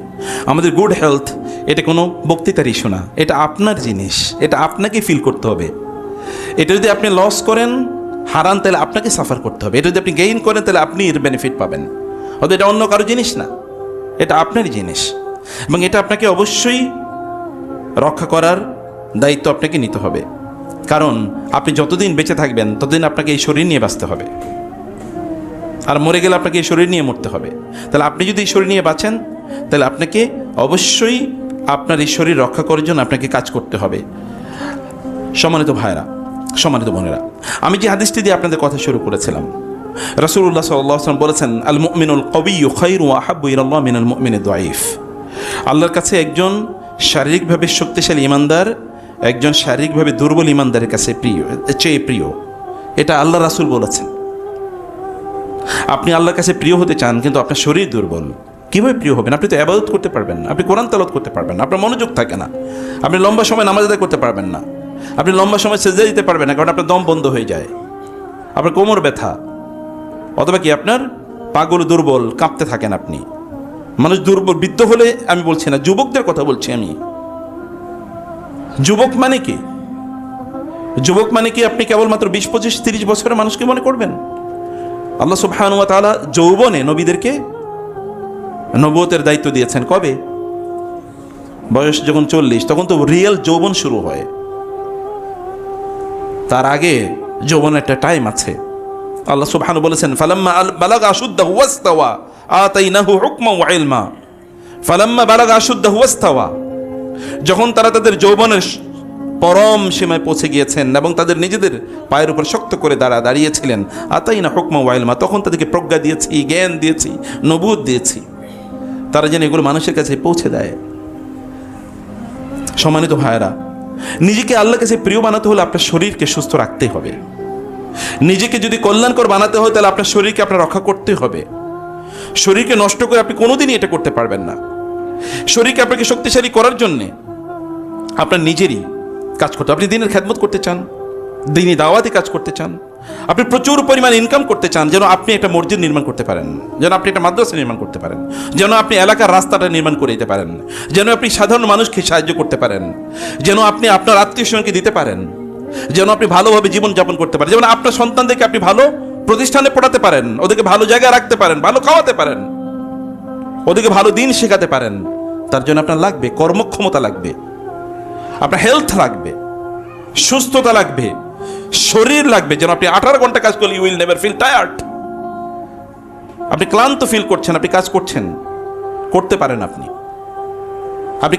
আমাদের গুড হেলথ এটা কোনো বক্তৃতার ইস্যু না, এটা আপনার জিনিস, এটা আপনাকে ফিল করতে হবে। এটা যদি আপনি লস করেন, হারান, তাহলে আপনাকে সাফার করতে হবে। এটা যদি আপনি গেইন করেন, তাহলে আপনি এর বেনিফিট পাবেন। অর্থাৎ এটা অন্য কারো জিনিস না, এটা আপনারই জিনিস, এবং এটা আপনাকে অবশ্যই রক্ষা করার দায়িত্ব আপনাকে নিতে হবে। কারণ আপনি যতদিন বেঁচে থাকবেন ততদিন আপনাকে এই শরীর নিয়ে বাঁচতে হবে, আর মরে গেলে আপনাকে এই শরীর নিয়ে মরতে হবে। তাহলে আপনি যদি এই শরীর নিয়ে বাঁচেন, তাহলে আপনাকে অবশ্যই আপনার এই শরীর রক্ষা করার জন্য আপনাকে কাজ করতে হবে। সম্মানিত ভাইরা, সম্মানিত বোনেরা, আমি যে হাদিসটি দিয়ে আপনাদের কথা শুরু করেছিলাম, রাসূলুল্লাহ সাল্লাল্লাহু আলাইহি ওয়াসাল্লাম বলেছেন, আল মুমিনুল কওয়িয়্যু খায়রুন ওয়া আহাব্বু ইলাল্লাহ মিনাল মুমিনিদ দাঈফ। আল্লাহর কাছে একজন শারীরিকভাবে শক্তিশালী ইমানদার একজন শারীরিকভাবে দুর্বল ইমানদারের কাছে চেয়ে প্রিয়। এটা আল্লাহ রাসূল বলেছেন। আপনি আল্লাহর কাছে প্রিয় হতে চান, কিন্তু আপনার শরীর দুর্বল, কীভাবে প্রিয় হবেন? আপনি তো ইবাদত করতে পারবেন না, আপনি কোরআন তেলাওয়াত করতে পারবেন না, আপনার মনোযোগ থাকে না, আপনি লম্বা সময় নামাজ আদায় করতে পারবেন না, আপনি লম্বা সময় সেজদা দিতে পারবেন না, কারণ আপনার দম বন্ধ হয়ে যায়, আপনার কোমর ব্যথা, অথবা কি আপনার পাগুলো দুর্বল, কাঁপতে থাকেন আপনি। মানুষ দুর্বল, বৃদ্ধ হলে আমি বলছি না, যুবকদের কথা বলছি আমি। যুবক মানে কি? যুবক মানে কি আপনি কেবলমাত্র 20, 25, 30 বছরের মানুষকে মনে করবেন? আল্লাহ সুবহানাহু ওয়া তাআলা যৌবনে নবীদেরকে নবুয়তের দায়িত্ব দিয়েছেন কবে? বয়স যখন 40, তখন তো রিয়েল যৌবন শুরু হয়। তার আগে যৌবনের একটা টাইম আছে। আল্লাহ সুবহানাহু বলেছেন, ফালাম্মা বালাগা আশুদ্দাহু ওয়াস্তাওয়া আতাইনাহু হুকমান ওয়া ইলমা। ফালাম্মা বালাগা আশুদ্দাহু ওয়াস্তাওয়া, যখন তারা তাদের যৌবনের পরম সীমায় পৌঁছে গিয়েছেন এবং তাদের নিজেদের পায়ের উপর শক্ত করে দাঁড়িয়েছিলেন, আতাইনা হুকমান ওয়া ইলমা, তখন তাদেরকে প্রজ্ঞা দিয়েছি, জ্ঞান দিয়েছি, নবুয়ত দিয়েছি, তারা যেন এগুলো মানুষের কাছে পৌঁছে দেয়। সম্মানিত ভাইয়েরা, নিজেকে আল্লাহর কাছে প্রিয় বানাতে হলে আপনার শরীরকে সুস্থ রাখতে হবে। নিজেকে যদি কল্যাণকর বানাতে হয়, তাহলে আপনার শরীরকে আপনার রক্ষা করতে হবে। শরীরকে নষ্ট করে আপনি কোনোদিনই এটা করতে পারবেন না। শরীরকে আপনাকে শক্তিশালী করার জন্যে আপনার নিজেরই কাজ করতে। আপনি দিনের খেদমত করতে চান, দিনই দাওয়াতে কাজ করতে চান, আপনি প্রচুর পরিমাণ ইনকাম করতে চান, যেন আপনি একটা মসজিদ নির্মাণ করতে পারেন, যেন আপনি একটা মাদ্রাসা নির্মাণ করতে পারেন, যেন আপনি এলাকার রাস্তাটা নির্মাণ করে দিতে পারেন, যেন আপনি সাধারণ মানুষকে সাহায্য করতে পারেন, যেন আপনি আপনার আত্মীয় স্বজনকে দিতে পারেন, যেন আপনি ভালোভাবে জীবনযাপন করতে পারেন, যেমন আপনার সন্তানদেরকে আপনি ভালো প্রতিষ্ঠানে পড়াতে পারেন, ওদেরকে ভালো জায়গায় রাখতে পারেন, ভালো খাওয়াতে পারেন, ওদেরকে ভালো দিন শেখাতে পারেন। তার জন্য আপনার লাগবে কর্মক্ষমতা, লাগবে আপনার হেলথ, লাগবে সুস্থতা, লাগবে শরীর, লাগবে যেন আপনি 18 ঘন্টা কাজ করলে you will never feel tired. আপনি ক্লান্ত ফিল করছেন, আপনি কাজ করছেন, করতে পারেন আপনি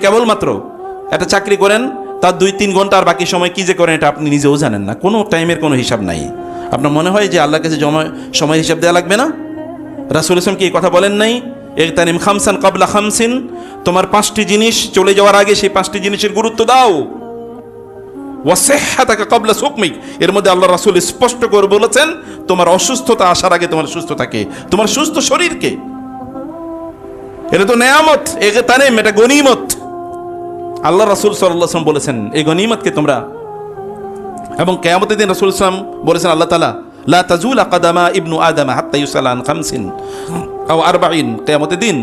কেবলমাত্র একটা চাকরি করেন, তার 2-3 ঘন্টা আর বাকি সময় কি যে করেন এটা আপনি নিজেও জানেন না, কোনো টাইমের কোনো হিসাব নাই। আপনার মনে হয় যে আল্লাহর কাছে সময় হিসাব দেওয়া লাগবে না? রাসূল ইসলাম কি এই কথা বলেন নাই? ইগতানিম খামসান ক্বাবলা খামসিন, তোমার 5টি জিনিস চলে যাওয়ার আগে সেই 5টি জিনিসের গুরুত্ব দাও। ওয়াসিহ্হাতাকা ক্বাবলা সুকমিক, এর মধ্যে আল্লাহ রাসূল স্পষ্ট করে বলেছেন, তোমার অসুস্থতা আসার আগে তোমার সুস্থতাকে, তোমার সুস্থ শরীরকে। এটা তো নেয়ামত, ইগতানিম, এটা গনিমত। আল্লাহ রাসূল সাল্লাল্লাহু আলাইহি ওয়াসাল্লাম বলেছেন এই গনিমতকে তোমরা, এবং কিয়ামতের দিন রাসূল সাল্লাল্লাহু আলাইহি ওয়াসাল্লাম বলেছেন, আল্লাহ তাআলা লা তাজুলা কাদামা ইবনু আদম হাত্তা ইউসালা আন খামসিন আও 40, কিয়ামতের দিন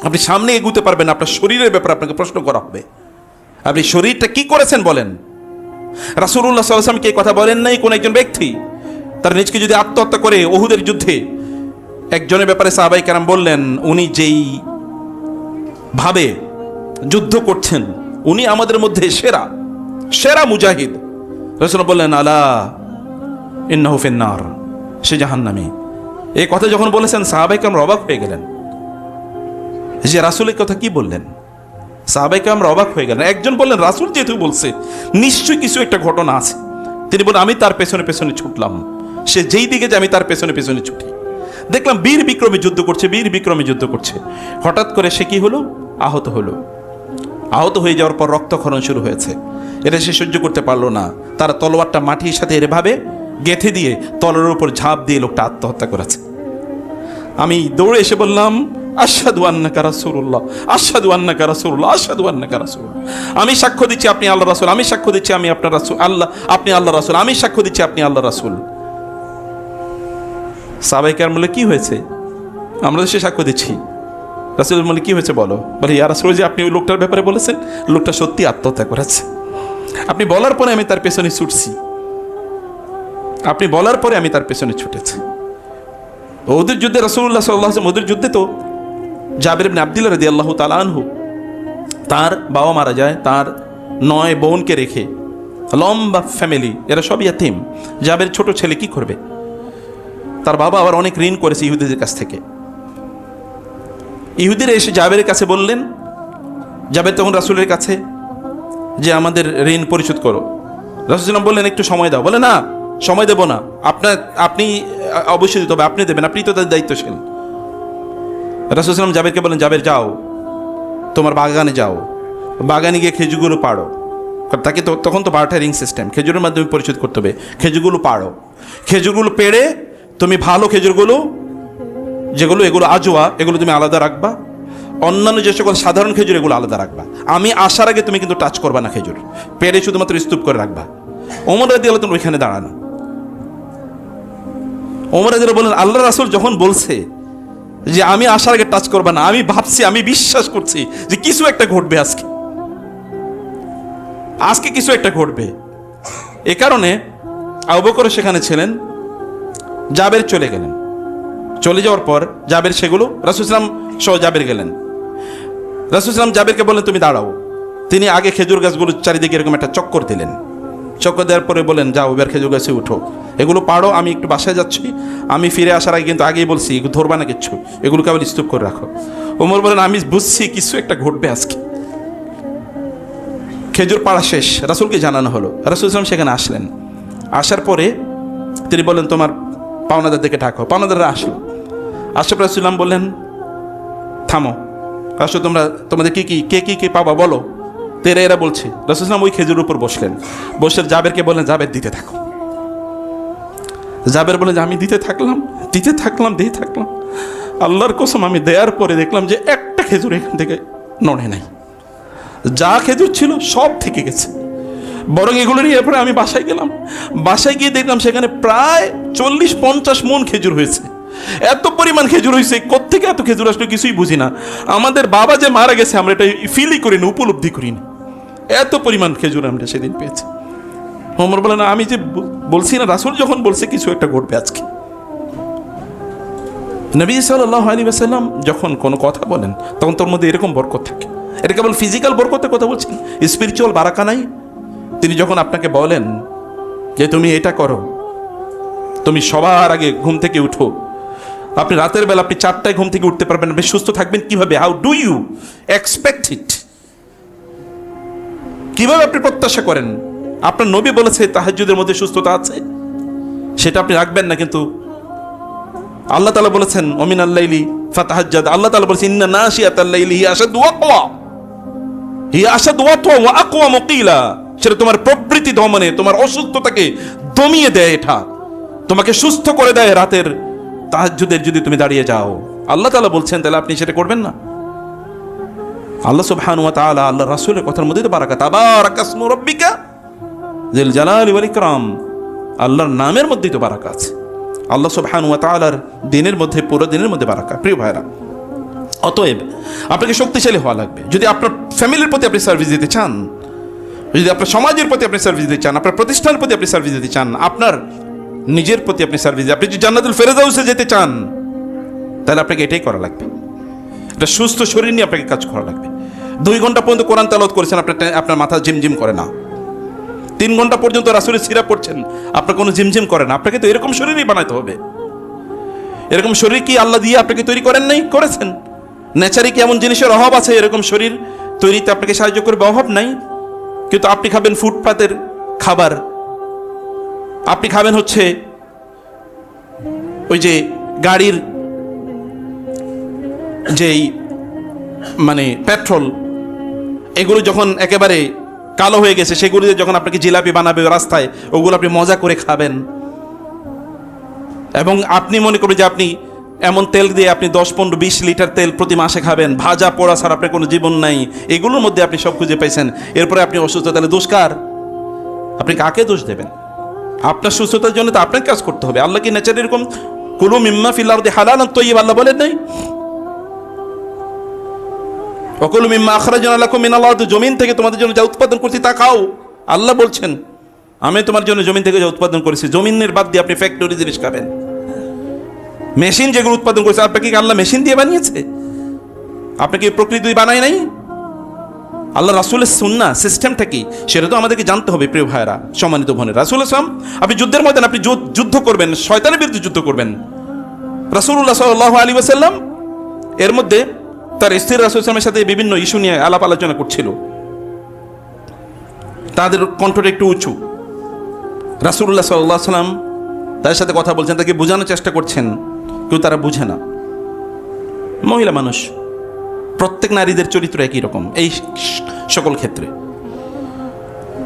আপনি সামনে এগোতে পারবেন, আপনার শরীরের ব্যাপারে আপনাকে প্রশ্ন করা হবে, আপনি শরীরটা কি করেছেন বলেন। রাসূলুল্লাহ সাল্লাল্লাহু আলাইহি ওয়াসাল্লাম কি কথা বলেন নাই? কোন একজন ব্যক্তি তার নিজকে যদি আত্মহত্যা করে উহুদের যুদ্ধে, একজনের ব্যাপারে সাহাবায়ে কেরাম বললেন, উনি যেই ভাবে যুদ্ধ করছেন, উনি আমাদের মধ্যে সেরা মুজাহিদ। রাসূল বললেন, আলা ইন্নাহু ফিন্নার, সে জাহান্নামী। এই কথা যখন বলেছেন সাহাবায়ে কেরাম অবাক হয়ে গেলেন যে রাসূল এই কথা কি বললেন। সাহাবায়ে কেরাম অবাক হয়ে গেলেন। একজন বললেন, রাসূল যেহেতু বলছে নিশ্চয়ই কিছু একটা ঘটনা আছে। তিনি বলেন, আমি তার পেছনে পেছনে ছুটলাম, সে যেই দিকে যায় আমি তার পেছনে পেছনে ছুটি, দেখলাম বীর বিক্রমে যুদ্ধ করছে। হঠাৎ করে সে কি হলো? আহত হয়ে যাওয়ার পর রক্তক্ষরণ শুরু হয়েছে। এটা সে সহ্য করতে পারলো না, তার তলোয়ারটা মাটির সাথে এভাবে গেঁথে দিয়ে তলোয়ারের উপর ঝাঁপ দিয়ে লোকটা আত্মহত্যা করেছে। আমি দৌড়ে এসে বললাম, আশহাদু আন্নাকা রাসূলুল্লাহ, আশহাদু আন্নাকা রাসূলুল্লাহ, আশহাদু আন্নাকা রাসূলুল্লাহ। আমি সাক্ষ্য দিচ্ছি আপনি আল্লাহর রাসূল, আমি সাক্ষ্য দিচ্ছি আমি আপনার রাসূল, আপনি আল্লাহর রাসূল, আমি সাক্ষ্য দিচ্ছি আপনি আল্লাহর রাসূল। সাহাবায়ে কেরাম বলে, কি হয়েছে? আমরা তো সে সাক্ষ্য দিচ্ছি। রাসূল বলে, কি হয়েছে বলো? বলে, ইয়া রাসূল, যে আপনি ওই লোকটার ব্যাপারে বলেছেন, লোকটা সত্যি আত্মহত্যা করেছে। আপনি বলার পরে আমি তার পেছনে ছুটছি, ছুটেছি। ওদের যুদ্ধে রাসূলুল্লাহ সাল্লাল্লাহু আলাইহি ওয়াসাল্লাম, ওদের যুদ্ধে তো জাবির ইবনে আব্দুল্লাহ রাদিয়াল্লাহু তাআলা আনহু, তার বাবা মারা যায়, তার 9 বোনকে রেখে, লম্বা ফ্যামিলি, এরা সব ইয়াতীম। জাবির ছোট ছেলে কি করবে? তার বাবা আবার অনেক ঋণ করেছে ইহুদিদের কাছ থেকে। ইহুদিরা এসে জাবেরের কাছে বললেন, জাবের তখন রাসূলের কাছে, যে আমাদের ঋণ পরিশোধ করো। রাসূল বললেন, একটু সময় দাও। বলে, না, সময় দেব না, অবশ্যই দিতে হবে, আপনি দেবেন, আপনি তো তাদের দায়িত্বশীল। রাসূল সাল্লাল্লাহু আলাইহি ওয়াসাল্লাম জাবেরকে বলেন, জাবের যাও, তোমার বাগানে যাও, বাগানে গিয়ে খেজুরগুলো পাড়ো। তাকে তো তখন তো বার্টারিং সিস্টেম, খেজুরের মাধ্যমে পরিশোধ করতে হবে। খেজুরগুলো পাড়ো, খেজুরগুলো পেড়ে তুমি ভালো খেজুরগুলো যেগুলো এগুলো আজোয়া, এগুলো তুমি আলাদা রাখবা, অন্যান্য যে সকল সাধারণ খেজুর এগুলো আলাদা রাখবা। আমি আসার আগে তুমি কিন্তু টাচ করবা না খেজুর, পেড়ে শুধুমাত্র স্তূপ করে রাখবা। ওমর রাদিয়াল্লাহু আনহু ওইখানে দাঁড়ানো। ওমর রাদিয়াল্লাহু বলেন, আল্লাহ রাসূল যখন বলছে যে আমি আসার আগে টাচ করবা না, আমি ভাবছি, আমি বিশ্বাস করছি যে কিছু একটা ঘটবে আজকে কিছু একটা ঘটবে। এ কারণে আবু বকর সেখানে ছিলেন। জাবের চলে গেলেন, চলে যাওয়ার পর জাবের সেগুলো রাসূল সাল্লাল্লাহু আলাইহি ওয়াসাল্লাম সহ জাবের গেলেন। রাসূল সাল্লাল্লাহু আলাইহি ওয়াসাল্লাম জাবেরকে বললেন, তুমি দাঁড়াও। তিনি আগে খেজুর গাছগুলো চারিদিকে এরকম একটা চক্কর দিলেন। চক্কর দেওয়ার পরে বলেন, যাও এবার খেজুর গাছে উঠো, এগুলো পাড়ো, আমি একটু বাসায় যাচ্ছি, আমি ফিরে আসার আগে কিন্তু আগেই বলছি এগুলো ধরবা না কিচ্ছু, এগুলোকে আবার স্তূপ করে রাখো। ওমর বলেন, আমি বুঝছি কিছু একটা ঘটবে আজকে। খেজুর পাড়া শেষ, রাসূলকে জানানো হলো। রাসূল সাল্লাল্লাহু আলাইহি ওয়াসাল্লাম সেখানে আসলেন। আসার পরে তিনি বললেন, তোমার পাওনাদারদেরকে ডাকো। পাওনাদাররা আসলো। আশরাফ রাসূল সাল্লাল্লাহু বললেন, থামো, আসো তোমরা, তোমাদের কে পাবা বলো। তেরা এরা বলছে। রাসূল সাল্লাল্লাহু আলাইহি ওয়াসাল্লাম ওই খেজুরের উপর বসলেন, বসে জাবেরকে বললেন, জাবের দিতে থাকো। জাবের বলেন যে আমি দিতে থাকলাম, আল্লাহর কসম আমি দেওয়ার পরে দেখলাম যে একটা খেজুর এখান থেকে নড়ে নাই, যা খেজুর ছিল সব থেকে গেছে। বরং এগুলো নিয়ে এরপরে আমি বাসায় গেলাম, বাসায় গিয়ে দেখলাম সেখানে প্রায় 40-50 মণ খেজুর হয়েছে। এত পরিমাণ খেজুর হয়েছে, কোত্থেকে এত খেজুর আসলে কিছুই বুঝি না। আমাদের বাবা যে মারা গেছে আমরা এটা ফিলই করিনি, উপলব্ধি করিনি, এত পরিমাণ খেজুর আমরা সেদিন পেয়েছি। ওমর বলেন, আমি যে বলছি না, রাসূল যখন বলছে কিছু একটা ঘটবে আজকে। নবী সাল্লাল্লাহু আলাইহি ওয়াসাল্লাম যখন কোনো কথা বলেন তখন তোর মধ্যে এরকম বরকত থাকে। এটা কেবল ফিজিক্যাল বরকতের কথা বলছেন, স্পিরিচুয়াল বারাকা নাই। তিনি যখন আপনাকে বলেন যে তুমি এটা করো, তুমি সবার আগে ঘুম থেকে উঠো, আপনি রাতের বেলা আপনি 4টায় ঘুম থেকে উঠতে পারবেন, আপনি সুস্থ থাকবেন কিভাবে? How do you expect it? কিভাবে আপনি প্রত্যাশা করেন? আপনার নবী বলেছে তাহাজ্জুদের মধ্যে সুস্থতা আছে, সেটা আপনি রাখবেন না। কিন্তু আল্লাহ তাআলা বলেছেন ওমিনাল লাইলি ফাতাহাজ্জাদ, আল্লাহ তাআলা বলেছেন ইন্না নাশিয়াতাল লাইলি হিয়া আশাদু ওয়াতওয়া ওয়া আকওয়া মুকিলা। সেটা তোমার প্রবৃত্তি দমনে, তোমার অসুস্থতাকে দমিয়ে দেয়, এটা তোমাকে সুস্থ করে দেয় রাতের তাহাজ্জুদের যদি তুমি দাঁড়িয়ে যাও। আল্লাহ তাআলা বলছেন, তাহলে আপনি সেটা করবেন না? আল্লাহ সুবহানাহু ওয়া তাআলা আল্লাহ রাসূলের কথার মধ্যে তো বারাকা, তাবারাকাসমু রাব্বিকা যিল জালালি ওয়াল ইকরাম, আল্লাহর নামের মধ্যেই তো বারাকা আছে। আল্লাহ সুবহানাহু ওয়া তাআলার দিনের মধ্যে, পুরো দিনের মধ্যে বারাকা। প্রিয় ভাইরা, অতএব আপনাকে শক্তিশালী হওয়া লাগবে। যদি আপনার ফ্যামিলির প্রতি আপনি সার্ভিস দিতে চান, যদি আপনার সমাজের প্রতি আপনি সার্ভিস দিতে চান, আপনার প্রতিষ্ঠানের প্রতি আপনি সার্ভিস দিতে চান, আপনার নিজের প্রতি আপনি সার্ভিস দিতে, আপনি যদি জান্নাতুল ফেরদাউসে যেতে চান, তাহলে আপনাকে এটাই করা লাগবে। একটা সুস্থ শরীর নিয়ে আপনাকে কাজ করা লাগবে। 2 ঘন্টা পর্যন্ত কোরআন তেলাওয়াত করেছেন, আপনার মাথা ঝিমঝিম করে না। 3 ঘন্টা পর্যন্ত রাসূলের সিরাত পড়ছেন, আপনার কোনো ঝিমঝিম করে না। আপনাকে তো এরকম শরীরই বানাতে হবে। এরকম শরীর কি আল্লাহ দিয়ে আপনাকে তৈরি করেন নাই? করেছেন। নেচারে কি এমন জিনিসের অভাব আছে এরকম শরীর তৈরিতে আপনাকে সাহায্য করবে? অভাব নাই। কিন্তু আপনি খাবেন ফুটপাতের খাবার, আপনি খাবেন হচ্ছে ওই যে গাড়ির যেই মানে পেট্রোল, এগুলো যখন একেবারে কালো হয়ে গেছে সেগুলো দিয়ে যখন আপনাকে জিলাপি বানাবে রাস্তায়, ওগুলো আপনি মজা করে খাবেন। এবং আপনি মনে করবেন যে আপনি এমন তেল দিয়ে আপনি 10-15-20 লিটার তেল প্রতি মাসে খাবেন, ভাজা পোড়া ছাড়া আপনার কোনো জীবন নাই। এগুলোর মধ্যে আপনি সব খুঁজে পাইছেন, এরপরে আপনি অসুস্থ। তাহলে দোষ কার? আপনি কাকে দোষ দেবেন? আপনার সুস্থতার জন্য তো আপনাকে কাজ করতে হবে। আল্লাহ কি নেচার এরকম কুলু মিম্মা ফিল আরদি হালালান তাইয়্যিব আল্লাহ বলেন নাই? ওয়াকুলু মিম্মা আখরাজনা লাকুম মিনাল আরদি, জমিন থেকে তোমাদের জন্য যা উৎপাদন করছি তা খাও। আল্লাহ বলছেন আমি তোমার জন্য জমিন থেকে যা উৎপাদন করেছি। জমিনের বাদ দিয়ে আপনি ফ্যাক্টরি জিনিস খাবেন। মেশিন যেগুলো উৎপাদন করেছে, আপনাকে কি আল্লাহ মেশিন দিয়ে বানিয়েছে? আপনাকে প্রকৃতি বানায় নাই? আল্লাহ রাসূলের সুন্নাহ সিস্টেমটা কি সেটা তো আমাদেরকে জানতে হবে। প্রিয় ভাইরা, সম্মানিত বোনেরা, রাসূল সাল্লাল্লাহু আলাইহি ওয়াসাল্লাম, আপনি যুদ্ধের ময়দানে আপনি যুদ্ধ করবেন, শয়তানের বিরুদ্ধে যুদ্ধ করবেন। রাসূলুল্লাহ সাল্লাল্লাহু আলাইহি ওয়াসাল্লাম এর মধ্যে তার স্ত্রী রাসূল সাল্লাল্লাহু আলাইহি ওয়াসাল্লামের সাথে বিভিন্ন ইস্যু নিয়ে আলাপ আলোচনা করছিল। তাদের কণ্ঠটা একটু উঁচু। রাসূলুল্লাহ সাল্লাল্লাহু আলাইহি ওয়াসাল্লাম তাদের সাথে কথা বলছেন, তাকে বোঝানোর চেষ্টা করছেন, কেউ তারা বুঝে না। মহিলা মানুষ, প্রত্যেক নারীদের চরিত্র একই রকম এই সকল ক্ষেত্রে।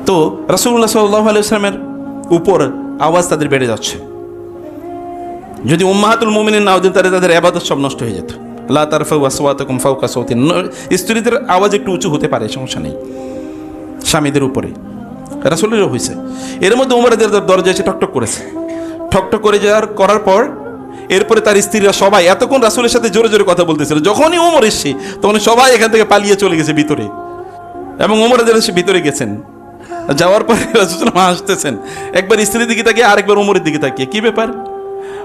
তো রাসূলুল্লাহ সাল্লাল্লাহু আলাইহি ওয়াসাল্লামের উপর আওয়াজ তাদের বেড়ে যাচ্ছে। যদি উম্মাহাতুল মুমিনিন না হতেন তাহলে তাদের ইবাদত সব নষ্ট হয়ে যেত। লা তারফাউ আসওয়াতাকুম ফাওকা সাওতিন, স্ত্রীদের আওয়াজ একটু উঁচু হতে পারে, সমস্যা নেই, স্বামীদের উপরে। রাসূলেরও হয়েছে। এর মধ্যে ওমর রাদিয়াল্লাহু আনহু দরজায় এসে ঠকঠক করেছে। ঠকঠক করে করার পর এরপরে তার স্ত্রীরা সবাই এতক্ষণ রাসূলের সাথে জোরে জোরে কথা বলতেছিল। যখনই ওমর এসে তখন সবাই এখান থেকে পালিয়ে চলে গেছে ভিতরে, এবং ওমর রাদিয়াল্লাহু আনহু ভিতরে গেছেন। যাওয়ার পরে রাসূল হাসতেছেন, একবার স্ত্রীর দিকে তাকিয়ে আরেকবার ওমরের দিকে তাকিয়ে। কি ব্যাপার?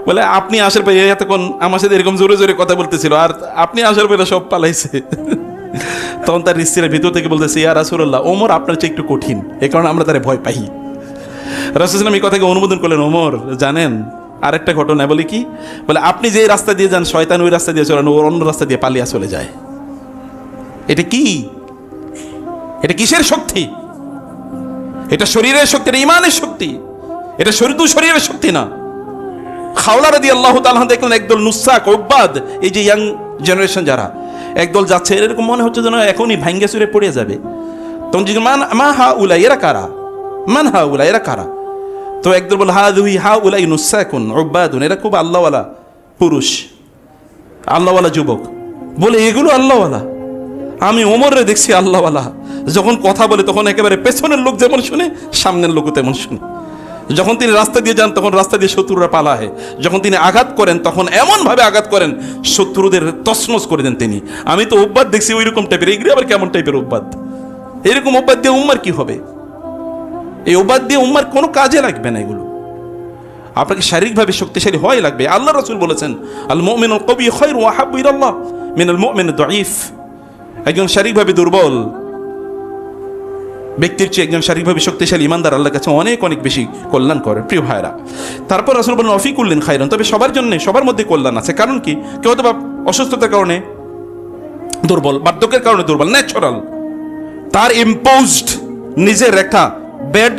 বলে আপনি আসার পরে এতক্ষণ আমার সাথে এরকম জোরে জোরে কথা বলতেছিল, আর আপনি আসার পরে সব পালাইছে। তখন তার স্ত্রীরা ভিতর থেকে বলতেছে, ইয়া রাসূলুল্লাহ, ওমর আপনার চেয়ে একটু কঠিন, এই কারণে আমরা তারে ভয় পাই। রাসূল সাল্লাল্লাহু এই কথাকে অনুমোদন করলেন। ওমর জানেন আরেকটা ঘটনা, বলে কি? বলে আপনি যে রাস্তা দিয়ে যান শয়তান ওই রাস্তা দিয়ে চলেন, ওর অন্য রাস্তা দিয়ে পালিয়ে চলে যায়। এটা কি? এটা কিসের শক্তি? এটা শরীরের শক্তি, এটা ইমানের শক্তি, এটা শরীরের শক্তি না। খাওলা রাদিয়াল্লাহু তাআলা দেখলেন একদল নুসাক উব্বাদ, এই যে ইয়াং জেনারেশন যারা একদল যাচ্ছে, এরকম মনে হচ্ছে যেন এখনই ভাঙ্গে চুরে পড়ে যাবে। তখন জিজ্ঞেস মা হা উলা, এরা কারা? মান হা উলা, এরা কারা? তো একদল বলে হা উলাই নুসাকুন উব্বাদুন, এরা খুব আল্লাহওয়ালা পুরুষ, আল্লাহওয়ালা যুবক। বলে এগুলো আল্লাহওয়ালা? আমি ওমরে দেখছি আল্লাহওয়ালা, যখন কথা বলে তখন একেবারে পেছনের লোক যেমন শুনে সামনের লোকও তেমন শুনে। যখন তিনি রাস্তা দিয়ে যান তখন রাস্তা দিয়ে শত্রুরা পালায়, যখন তিনি আঘাত করেন তখন এমনভাবে আঘাত করেন শত্রুদের তছনছ করে দেন তিনি। আমি তো উব্বাদ দেখছি ওই রকম টাইপের, এইগুলি আবার কেমন টাইপের উব্বাদ? এরকম উব্বাদ দিয়ে উম্মার কি হবে? এই উব্বাদ দিয়ে উম্মার কোনো কাজে লাগবে না। এগুলো আপনাকে শারীরিকভাবে শক্তিশালী হয় লাগবে। আল্লাহ রাসূল বলেছেন, আল মুমিনুল কওয়ি খায়রুন ওয়া আহাব্বু ইলাল্লাহ মিনাল মুমিনিদ দাঈফ। একজন শারীরিকভাবে দুর্বল ব্যক্তির চেয়ে একজন শারীরিকভাবে শক্তিশালী ইমানদার আল্লাহর কাছে অনেক অনেক বেশি কল্যাণ করে। প্রিয় ভাইরা, তারপর রাসূল বলেন অফিকুল্লিন খায়রুন, তবে সবার জন্য, সবার মধ্যে কল্যাণ আছে। কারণ কি? কেউ হয়তো বা অসুস্থতার কারণে দুর্বল, বার্ধক্যের কারণে দুর্বল, ন্যাচারাল, তার ইম্পোজড নিজের একটা ব্যাড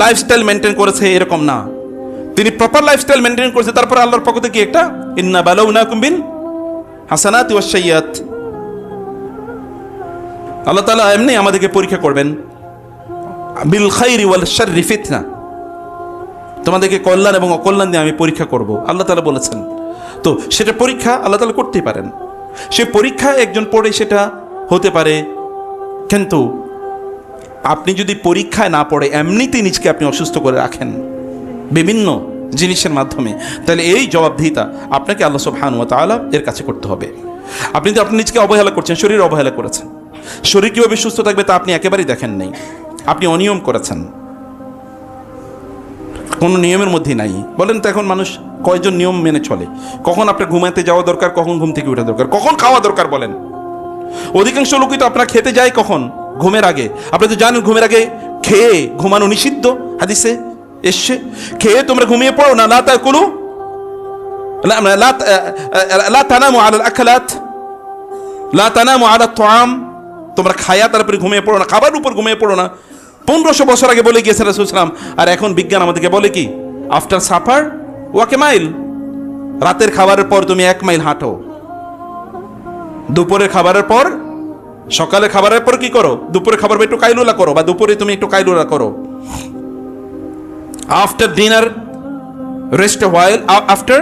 লাইফস্টাইল মেনটেন করেছে এরকম না, তিনি প্রপার লাইফস্টাইল মেনটেন করেছে। তারপর আল্লাহর পক্ষ থেকে একটা ইন্না বালাউনাকুম বিল হাসানাতি ওয়াস সাইয়্যাত, আল্লাহ তাআলা এমনি আমাদেরকে পরীক্ষা করবেন। বিল খাইরি ওয়াল শাররি ফিতনা, তোমাদেরকে কল্যাণ এবং অকল্যাণ দিয়ে আমি পরীক্ষা করব, আল্লাহ তাআলা বলেছেন। তো সেটা পরীক্ষা আল্লাহ তাআলা করতেই পারেন। সে পরীক্ষা একজন পড়ে সেটা হতে পারে, কিন্তু আপনি যদি পরীক্ষায় না পড়ে এমনিতে নিজকে আপনি অসুস্থ করে রাখেন বিভিন্ন জিনিসের মাধ্যমে, তাহলে এই জবাবদিহিতা আপনাকে আল্লাহ সুবহানাহু ওয়া তাআলা এর কাছে করতে হবে। আপনি যদি আপনি নিজকে অবহেলা করছেন, শরীর অবহেলা করেছেন, শরীর কীভাবে সুস্থ থাকবে তা আপনি একেবারেই দেখেন নাই, আপনি অনিয়ম করেছেন, কোনো নিয়মের মধ্যেই নাই। বলেন তো এখন মানুষ কয়জন নিয়ম মেনে চলে? কখন আপনার ঘুমাতে যাওয়া দরকার, কখন ঘুম থেকে ওঠা দরকার, কখন খাওয়া দরকার? বলেন, অধিকাংশ লোকই তো আপনার খেতে যায় কখন? ঘুমের আগে। আপনি তো জানেন ঘুমের আগে খেয়ে ঘুমানো নিষিদ্ধ, হাদিসে এসছে। খেয়ে তোমরা ঘুমিয়ে পড়ো না, লা তাকুলু লা তানামু আলাল আকালাত লা তানামু আলাত তুআম, তোমরা খায়া তারপরে ঘুমিয়ে পড়ো না, খাবার উপর ঘুমিয়ে পড়ো না। 1500 বছর আগে বলে গিয়েছে রাসূল সাল্লাল্লাহু আলাইহি ওয়াসাল্লাম। আর এখন বিজ্ঞান আমাদেরকে বলে কি? After supper walk a mile, রাতের খাবারের পর তুমি 1 মাইল হাঁটো। দুপুরের খাবারের পর, সকালের খাবারের পর কি করো? দুপুরের খাবার একটু কাইলুলা করো, বা দুপুরে তুমি একটু কাইলুলা করো। After dinner rest a while, after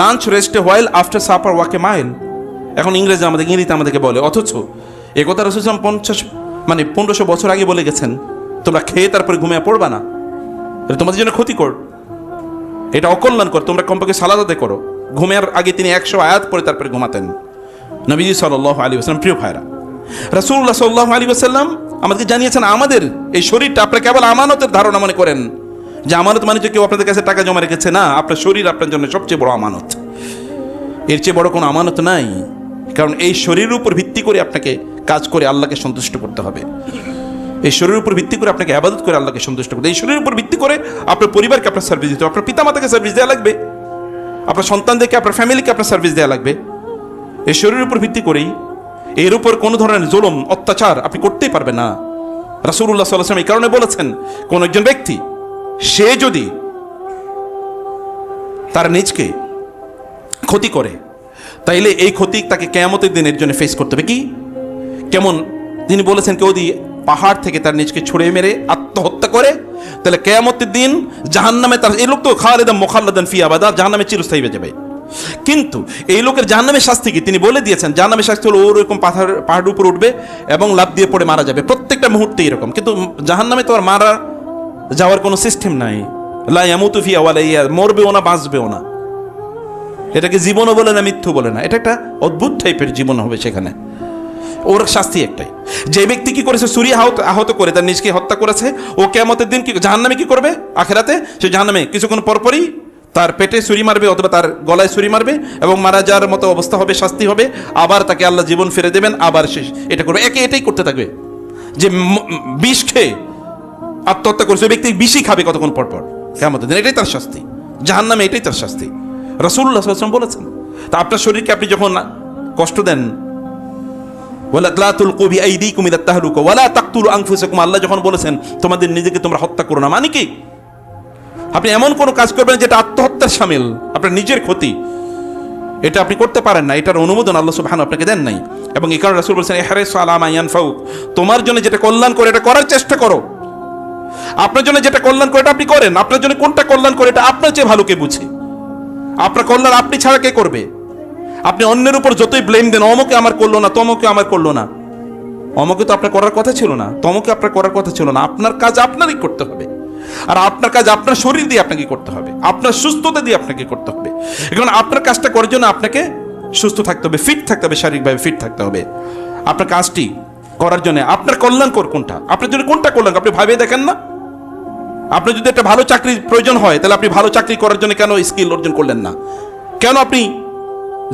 lunch rest a while, after supper walk a mile. এখন ইংরেজিতে আমাদেরকে বলে, অথচ এ কথা রাসূল সাল্লাল্লাহু আলাইহি ওয়াসাল্লাম 1500 বছর আগে বলে গেছেন, তোমরা খেয়ে তারপরে ঘুমিয়ে পড়বা না, এটা তোমাদের জন্য ক্ষতিকর, এটা অকল্যাণকর। তোমরা কমপক্ষে সালাত আদায় করো। ঘুমের আগে তিনি 100 আয়াত পড়ে তারপরে ঘুমাতেন নবীজি সাল্লাল্লাহু আলাইহি ওয়াসাল্লাম। প্রিয় ভাইরা, রাসূলুল্লাহ সাল্লাল্লাহু আলাইহি ওয়াসাল্লাম আমাদেরকে জানিয়েছেন আমাদের এই শরীরটা আপনারা কেবল আমানতের ধারণা মনে করেন, যে আমানত মানে যে কেউ আপনাদের কাছে টাকা জমা রেখেছে, না, আপনার শরীর আপনার জন্য সবচেয়ে বড় আমানত। এর চেয়ে বড় কোনো আমানত নাই। কারণ এই শরীরের উপর ভিত্তি করে আপনাকে কাজ করে আল্লাহকে সন্তুষ্ট করতে হবে। এই শরীরের উপর ভিত্তি করে আপনাকে ইবাদত করে আল্লাহকে সন্তুষ্ট করতে, এই শরীরের উপর ভিত্তি করে আপনার পরিবারকে আপনার সার্ভিস দিতে হবে, আপনার পিতামাতাকে সার্ভিস দেওয়া লাগবে, আপনার সন্তানদেরকে, আপনার ফ্যামিলিকে আপনার সার্ভিস দেওয়া লাগবে। এই শরীরের উপর ভিত্তি করেই এর উপর কোনো ধরনের জুলুম অত্যাচার আপনি করতেই পারবেন না। রাসূলুল্লাহ সাল্লাল্লাহু আলাইহি ওয়াসাল্লাম এই কারণে বলেছেন, কোন একজন ব্যক্তি সে যদি তার নিজকে ক্ষতি করে, তাইলে এই ক্ষতি তাকে কিয়ামতের দিনের জন্য ফেস করতে হবে। কি কেমন তিনি বলেছেন, কেউ যদি পাহাড় থেকে তার নিজকে ছুঁড়ে মেরে আত্মহত্যা করে, তাহলে কিয়ামতের দিন জাহান্নামে তার, এই লোক তো খালিদান মুখাল্লাদান ফি আবাদা, জাহান্নামে চিরস্থায়ী হয়ে যাবে। কিন্তু এই লোকের জাহান্নামের শাস্তি কি তিনি বলে দিয়েছেন, জাহান্নামের শাস্তি হলো ওরকম পাহাড়ের উপর উঠবে এবং লাফ দিয়ে পড়ে মারা যাবে প্রত্যেকটা মুহূর্তে এরকম। কিন্তু জাহান্নামে তো আর মারা যাওয়ার কোনো সিস্টেম নাই, লা ইয়ামুতু ফিহা ওয়া লা ইয়া, মরবেও না বাঁচবেও না। এটাকে জীবনও বলে না, মৃত্যু বলে না, এটা একটা অদ্ভুত টাইপের জীবন হবে সেখানে। ওর শাস্তি একটাই, যে ব্যক্তি কি করেছে ছুরি আহত করে তার নিজকে হত্যা করেছে, ও কিয়ামতের দিন কি জাহান্নামে কি করবে, আখিরাতে সে জাহান্নামে কিছুক্ষণ পরপরই তার পেটে ছুরি মারবে অথবা তার গলায় ছুরি মারবে এবং মারা যাওয়ার মতো অবস্থা হবে, শাস্তি হবে, আবার তাকে আল্লাহ জীবন ফিরে দেবেন, আবার সে এটা করবে, এটাই করতে থাকবে। যে বিষ খেয়ে আত্মহত্যা করেছে ওই ব্যক্তি বিষই খাবে কতক্ষণ পরপর কিয়ামতের দিন, এটাই তার শাস্তি, জাহান্নামে এটাই তার শাস্তি। রাসূলুল্লাহ সাল্লাল্লাহু আলাইহি ওয়াসাল্লাম বলেছেন, তা আপনার শরীরকে আপনি যখন কষ্ট দেন, ওয়ালা তুলকু বিআইদিকুম ইলা তাহলুকা ওয়ালা তাকতুলু আনফুসাকুম, আল্লাহ যখন বলেছেন তোমাদের নিজেকে তোমরা হত্যা করো না, মানে কি আপনি এমন কোনো কাজ করবেন যেটা আত্মহত্যার শামিল, আপনার নিজের ক্ষতি, এটা আপনি করতে পারেন না, এটার অনুমোদন আল্লাহ সুবহানাহু আপনাকে দেন নাই। এবং এই কারণে রাসূল বলেছেন, ইহরিস আলা মা ইয়ানফাউক, তোমার জন্য যেটা কল্যাণ করে এটা করার চেষ্টা করো। আপনার জন্য যেটা কল্যাণ করে এটা আপনি করেন, আপনার জন্য কোনটা কল্যাণ করে এটা আপনার চেয়ে ভালো কে বুঝে, আপনার কল্যাণ আপনি ছাড়া কে করবে। আপনি অন্যের উপর যতই ব্লেম দেন, অমুকে আমার করলো না, তমুকে আমার করলো না, অমুকে তো আপনার করার কথা ছিল না, তমুকে আপনার করার কথা ছিল না, আপনার কাজ আপনারই করতে হবে। আর আপনার কাজ আপনার শরীর দিয়ে আপনাকে করতে হবে, আপনার সুস্থতা দিয়ে আপনাকে করতে হবে। এখন আপনার কাজটা করার জন্য আপনাকে সুস্থ থাকতে হবে, ফিট থাকতে হবে, শারীরিকভাবে ফিট থাকতে হবে। আপনার কাজটি করার জন্য আপনার কল্যাণকর কোনটা, আপনার জন্য কোনটা কল্যাণ আপনি ভাবে দেখেন না। আপনার যদি একটা ভালো চাকরির প্রয়োজন হয়, তাহলে আপনি ভালো চাকরি করার জন্য কেন স্কিল অর্জন করলেন না? কেন আপনি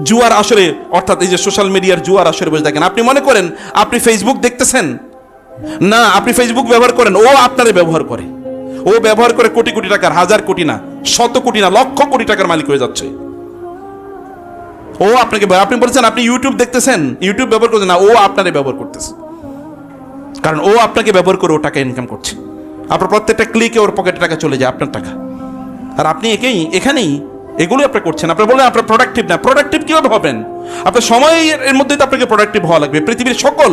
জুয়ার আসরে, অর্থাৎ এই যে সোশ্যাল মিডিয়ার জুয়ার আসরে বসে থাকেন? আপনি মনে করেন আপনি ফেসবুক দেখতেছেন না, আপনি ফেসবুক ব্যবহার করেন, ও আপনারে ব্যবহার করে, ও ব্যবহার করে কোটি কোটি টাকার, হাজার কোটি না, শত কোটি না, লক্ষ কোটি টাকার মালিক হয়ে যাচ্ছে। ও আপনাকে, আপনি বলছেন আপনি ইউটিউব দেখতেছেন, ইউটিউব ব্যবহার করছেন না, ও আপনারে ব্যবহার করতেছে, কারণ ও আপনাকে ব্যবহার করে ও টাকা ইনকাম করছে। আপনার প্রত্যেকটা ক্লিকে ওর পকেটে টাকা চলে যায়, আপনার টাকা, আর আপনি এখানেই এগুলো আপনি করছেন। আপনি বললেন আপনার প্রোডাক্টিভ না, প্রোডাক্টিভ কিভাবে হবেন? আপনার সময়ের মধ্যেই তো আপনাকে প্রোডাক্টিভ হওয়া লাগবে। পৃথিবীর সকল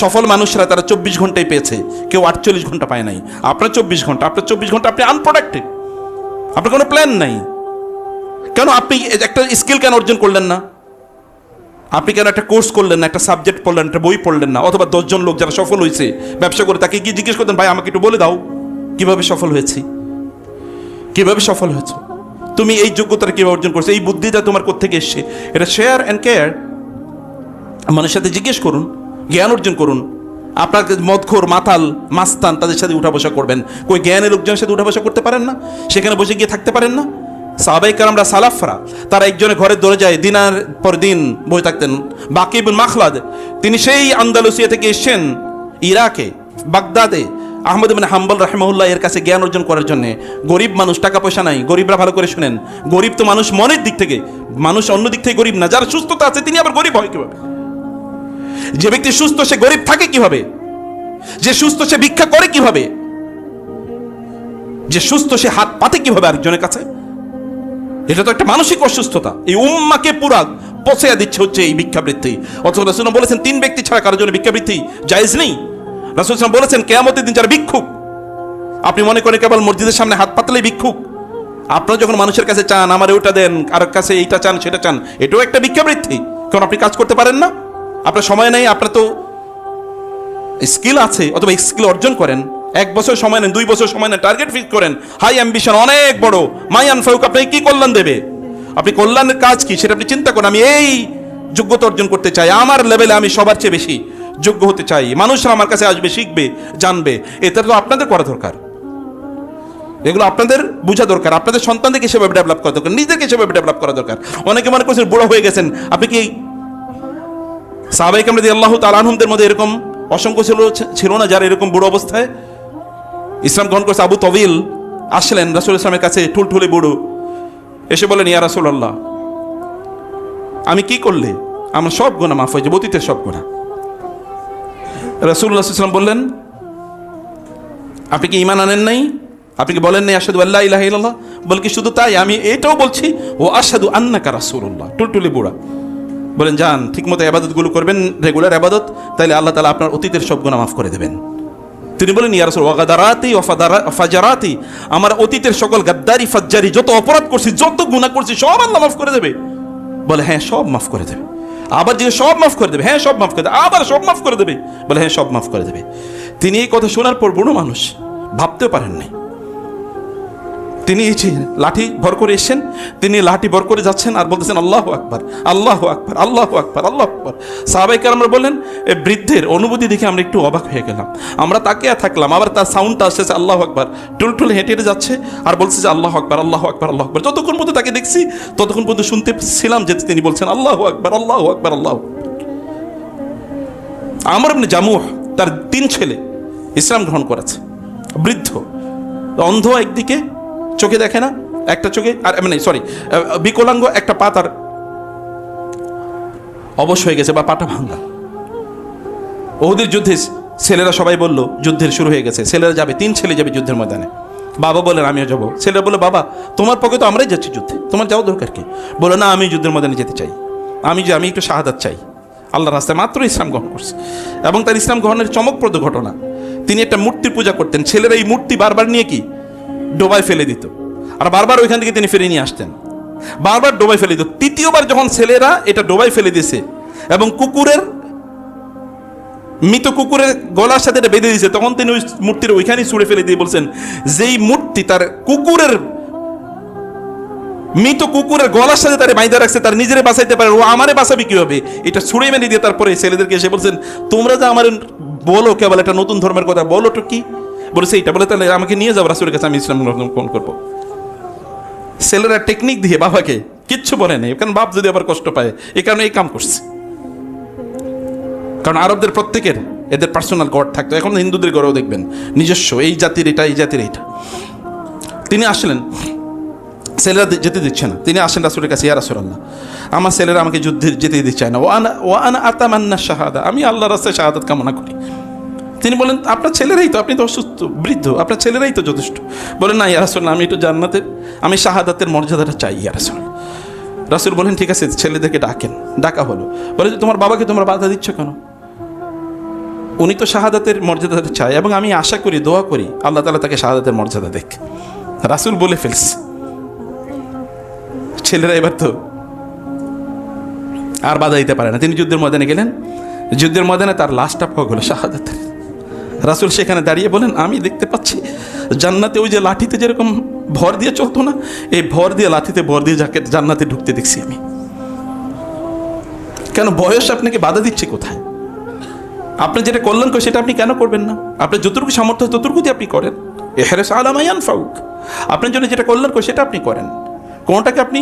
সফল মানুষরা তারা 24 ঘন্টায় পেয়েছে, কেউ 48 ঘন্টা পায় নাই। আপনার 24 ঘন্টা, আপনার 24 ঘন্টা আপনি আনপ্রোডাক্টিভ, আপনার কোনো প্ল্যান নাই। কেন আপনি একটা স্কিল কেন অর্জন করলেন না? আপনি কেন একটা কোর্স করলেন না, একটা সাবজেক্ট পড়লেন, একটা বই পড়লেন না? অথবা 10 জন লোক যারা সফল হয়েছে ব্যবসা করে, তাকে কি জিজ্ঞেস করতেন, ভাই আমাকে একটু বলে দাও কিভাবে সফল হয়েছি, কিভাবে সফল হয়েছে, তুমি এই যোগ্যতাটা কিভাবে অর্জন করছো, এই বুদ্ধিটা তোমার কোত্থেকে এসছে? এটা শেয়ার অ্যান্ড কেয়ার, মানুষের সাথে জিজ্ঞেস করুন, জ্ঞান অর্জন করুন। আপনার মদখোর, মাতাল, মাস্তান তাদের সাথে উঠা বসা করবেন, কই জ্ঞানের লোকজনের সাথে উঠা বসা করতে পারেন না? সেখানে বসে গিয়ে থাকতে পারেন না? সাহাবায়ে কেরামরা, সালাফরা, তারা একজনের ঘরের দরজায় দিনার পর দিন বসে থাকতেন। বাকি ইবনে মাখলাদ, তিনি সেই আন্দালুসিয়া থেকে এসেছেন ইরাকে, বাগদাদে, আহমদ ইবনে হাম্বল রাহিমাহুল্লাহ এর কাছে জ্ঞান অর্জন করার জন্য। গরিব মানুষ, টাকা পয়সা নাই, গরিবরা ভালো করে শুনেন, গরিব তো মানুষ মনের দিক থেকে, মানুষ অন্য দিক থেকে গরিব না। যার সুস্থতা আছে তিনি আবার গরিব হয় কিভাবে? যে ব্যক্তি সুস্থ সে গরিব থাকে কিভাবে? যে সুস্থ সে ভিক্ষা করে কিভাবে? যে সুস্থ সে হাত পাতে কিভাবে আরেকজনের কাছে? এটা তো একটা মানসিক অসুস্থতা। এই উম্মাকে পুরা পচে দিচ্ছে হচ্ছে এই ভিক্ষাবৃত্তি। অথচ রাসূল বলেছেন 3 ব্যক্তি ছাড়া কারোর জন্য ভিক্ষাবৃত্তি জায়েজ নেই। রাসূল বলেছেন কিয়ামতের দিন যারা ভিক্ষুক, আপনি মনে করেন কেবল মসজিদের সামনে হাত পাতলেই ভিক্ষুক? আপনারা যখন মানুষের কাছে চান, আমার ওটা দেন, আর কাছে এইটা চান, সেটা চান, এটাও একটা ভিক্ষাবৃত্তি। কারণ আপনি কাজ করতে পারেন না, আপনার সময় নেই, আপনার তো স্কিল আছে, অথবা স্কিল অর্জন করেন। 1 বছর সময় নেন, 2 বছর সময় নেন, টার্গেট ফিক্স করেন, হাই অ্যাম্বিশন, অনেক বড়। মায়ান ফাউক, আপনাকে কি কল্যাণ দেবে? আপনি কল্যাণের কাজ কি সেটা আপনি চিন্তা করেন। আমি এই যোগ্যতা অর্জন করতে চাই, আমার লেভেলে আমি সবার চেয়ে বেশি যোগ্য হতে চাই, মানুষরা আমার কাছে আসবে, শিখবে, জানবে। এটা তো আপনাদের করা দরকার, এগুলো আপনাদের বোঝা দরকার, আপনাদের সন্তানদেরকে সেভাবে ডেভেলপ করা দরকার, নিজেদেরকে সেভাবে ডেভেলপ করা দরকার। অনেকে মনে করছেন বুড়ো হয়ে গেছেন, আপনি কি সাহাবায়ে কেরাম রাদিয়াল্লাহু তাআলা আনহুমদের মধ্যে এরকম অসংখ্য ছিল না যারা এরকম বুড়ো অবস্থায় ইসলাম গ্রহণ করছে? আবু তবিল আসলেন রাসূল ইসলামের কাছে, ঠুলঠুলে বুড়ো, এসে বলেন, ইয়া রাসূলুল্লাহ, আমি কি করলে আমার সব গুনাহ মাফ হয়ে যাবে, অতীতের সব গুনাহ? রাসূলুল্লাহ সাল্লাল্লাহু আলাইহি ওয়াসাল্লাম বললেন, আপনি কি ঈমান আনেন নাই? আপনি কি বলেন নাই আশহাদু আল্লা ইলাহা ইল্লাল্লাহ? বল কি শুধু তাই, আমি এটাও বলছি ও আশহাদু আন্নাকা রাসূলুল্লাহ। টুলটুলি বুড়া বলেন যান ঠিকমতো ইবাদতগুলো করবেন, রেগুলার ইবাদত, তাইলে আল্লাহ তাআলা আপনার অতীতের সব গুনাহ মাফ করে দেবেন। তিনি বলেন ইয়া রাসূল ওয়া গাদারাতি ওয়া ফাজারাতি, আমার অতীতের সকল গাদ্দারি ফাজ্জারি যত অপরাধ করছি, যত গুনাহ করছি সব আল্লাহ মাফ করে দেবে। বলে হ্যাঁ সব মাফ করে দেবে। আবার যে সব মাফ করে দেবে, হ্যাঁ সব মাফ করে দেবে। আবার সব মাফ করে দেবে, বলে হ্যাঁ সব মাফ করে দেবে। তিনি এই কথা শোনার পর বুড়ো মানুষ, ভাবতেও পারেন নাই। তিনি এই যে লাঠি ভর করে এসেছেন, তিনি লাঠি ভর করে যাচ্ছেন আর বলতেছেন আল্লাহু আকবার, আল্লাহু আকবার, আল্লাহু আকবার, আল্লাহু আকবার। সাহাবায়ে কেরামরা বললেন এই বৃদ্ধের অনুভূতি দেখে আমরা একটু অবাক হয়ে গেলাম। আমরা তাকিয়ে থাকলাম, আবার তার সাউন্ডটা আসছে আল্লাহু আকবার, টুলটুল হেঁটে হেঁটে যাচ্ছে আর বলছে যে আল্লাহু আকবার, আল্লাহু আকবার, আল্লাহু আকবার। যতক্ষণ পর্যন্ত তাকে দেখছি ততক্ষণ পর্যন্ত শুনতে ছিলাম যে তিনি বলছেন আল্লাহু আকবার, আল্লাহু আকবার, আল্লাহু আকবার। আমর ইবনে জামুহ, তার 3 ছেলে ইসলাম গ্রহণ করেছে, বৃদ্ধ, অন্ধ, একদিকে চোখে দেখে না, একটা চোখে আর বিকলাঙ্গ, একটা পা তার অবশ হয়ে গেছে বা পাটা ভাঙা। ওহুদের যুদ্ধে ছেলেরা সবাই বলল যুদ্ধের শুরু হয়ে গেছে, ছেলেরা যাবে, 3 ছেলে যাবে যুদ্ধের ময়দানে। বাবা বলেন আমিও যাবো। ছেলেরা বলে বাবা তোমার পক্ষে তো আমরাই যাচ্ছি যুদ্ধে, তোমার যাওয়া দরকার কি? বলে না আমি যুদ্ধের ময়দানে যেতে চাই, আমি একটু শাহাদাত চাই। আল্লাহর রাস্তায় মাত্র ইসলাম গ্রহণ করছে। এবং তার ইসলাম গ্রহণের চমকপ্রদ ঘটনা, তিনি একটা মূর্তির পূজা করতেন। ছেলেরা এই মূর্তি বারবার নিয়ে কি ডোবায় ফেলে দিত, আর বারবার ওইখান থেকে তিনি ফিরে নিয়ে আসতেন, বারবার ডোবায় ফেলে দিত। 3য়বার যখন ছেলেরা এটা ডোবায় ফেলে দিয়েছে এবং মৃত কুকুরের গলার সাথে এটা বেঁধে দিয়েছে, তখন তিনি ওই মূর্তির ওইখানেই ছুঁড়ে ফেলে দিয়ে বলছেন যেই মূর্তি তার মৃত কুকুরের গলার সাথে তারে বাইন্ধা রাখছে, তার নিজেরে বাঁচাইতে পারে, ও আমারে বাঁচাবে কি হবে? এটা ছুঁড়ে মেরে দিয়ে তারপরে ছেলেদেরকে এসে বলছেন তোমরা যা আমার বলো কেবল একটা নতুন ধর্মের কথা বলো তো কি বলেছে এইটা, বলে তাহলে আমাকে নিয়ে যাও রাসূলের কাছে, আমি ইসলাম গ্রহণ করবো। ছেলেরা টেকনিক দিয়ে বাবাকে কিচ্ছু বলে নেই, কারণ বাপ যদি আবার কষ্ট পায়, এই কারণে এই কাম করছে। কারণ আরবদের প্রত্যেকের এদের পার্সোনাল গড থাকতো, এখন হিন্দুদের গড়েও দেখবেন নিজস্ব, এই জাতির এটা, এই জাতির এইটা। তিনি আসলেন, ছেলেরা যেতে দিচ্ছে না, তিনি আসেন রাসূলের কাছে, ইয়া রাসূলুল্লাহ আমার ছেলেরা আমাকে যুদ্ধে যেতে দিচ্ছে না, ওয়া আনা আতামান্না শাহাদা, আমি আল্লাহর রাস্তায় শাহাদাত কামনা করি। তিনি বলেন আপনার ছেলেরাই তো, আপনি তো অসুস্থ বৃদ্ধ, আপনার ছেলেরাই তো যথেষ্ট। বলেন না ইয়া রাসূলুল্লাহ আমি একটু জান্নাতের, আমি শাহাদাতের মর্যাদাটা চাই ইয়া রাসূল। রাসূল বলেন ঠিক আছে ছেলেদেরকে ডাকেন। ডাকা হলো, বলে যে তোমার বাবাকে তোমরা বাধা দিচ্ছ কেন? উনি তো শাহাদাতের মর্যাদাটা চায় এবং আমি আশা করি, দোয়া করি আল্লাহ তাআলা তাকে শাহাদাতের মর্যাদা দেখ। রাসূল বলে ফেলছে। ছেলেরা এবার তো আর বাধা দিতে পারে না, তিনি যুদ্ধের ময়দানে গেলেন। যুদ্ধের ময়দানে তার লাশটা পাওয়া গেল শাহাদাতের। রাসূল সেখানে দাঁড়িয়ে বলেন আমি দেখতে পাচ্ছি জান্নাতে ওই যে লাঠিতে যেরকম ভর দিয়ে চলতো না, এই ভর দিয়ে লাঠিতে ভর দিয়ে যাকে জান্নাতে ঢুকতে দেখছি আমি। কেন বয়স আপনাকে বাধা দিচ্ছে কোথায়? আপনি যেটা করলেন সেটা আপনি কেন করবেন না? আপনার যতটুকু সামর্থ্য ততটুকু দিয়ে আপনি করেন। ইহরিস আলা মা ইয়ানফাউক, আপনার জন্য যেটা করলেন সেটা আপনি করেন, কোনটাকে আপনি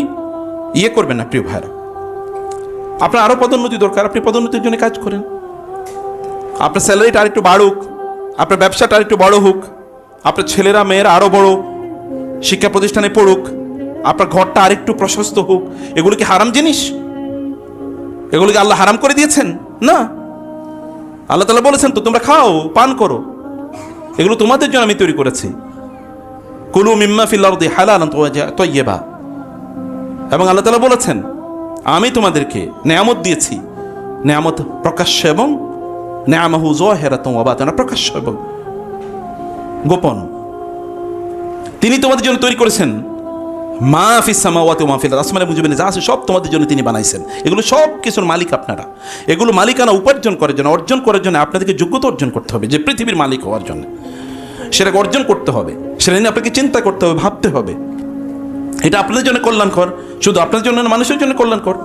করবেন না। প্রিয় ভাইরা, আপনার আরও পদোন্নতি দরকার, আপনি পদোন্নতির জন্য কাজ করেন। আপনার স্যালারিটা আরেকটু বাড়ুক, আপনার ব্যবসাটা আরেকটু বড় হোক, আপনার ছেলেরা মেয়েরা আরও বড় শিক্ষা প্রতিষ্ঠানে পড়ুক, আপনার ঘরটা আরেকটু প্রশস্ত হোক। এগুলো কি হারাম জিনিস? এগুলোকে আল্লাহ হারাম করে দিয়েছেন? না, আল্লাহ তাআলা বলেছেন তো তোমরা খাও পান করো, এগুলো তোমাদের জন্য আমি তৈরি করেছি। কুলু মিম্মা ফিল আরদি হালালান তাইয়্যিবা। এবং আল্লাহ তাআলা বলেছেন আমি তোমাদেরকে নেয়ামত দিয়েছি, নেয়ামত প্রকাশ্য এবং নেয়ামাহু যাহিরাতান ওয়া বাতিনা, প্রকাশ্য এবং গোপন। তিনি তোমাদের জন্য তৈরি করেছেন মা ফিস সামাওয়াতি ওয়া মা ফিল আরদ, আসমানে বুঝবেন যা আছে সব তোমাদের জন্য তিনি বানাইছেন। এগুলো সব কিছুর মালিক আপনারা। এগুলো মালিকানা উপার্জন করার জন্য, অর্জন করার জন্য আপনাদেরকে যোগ্যতা অর্জন করতে হবে, যে পৃথিবীর মালিক হওয়ার জন্য সেটাকে অর্জন করতে হবে, সেটা নিয়ে আপনাকে চিন্তা করতে হবে, ভাবতে হবে। এটা আপনাদের জন্য কল্যাণকর, শুধু আপনাদের জন্য না, মানুষের জন্য কল্যাণকর।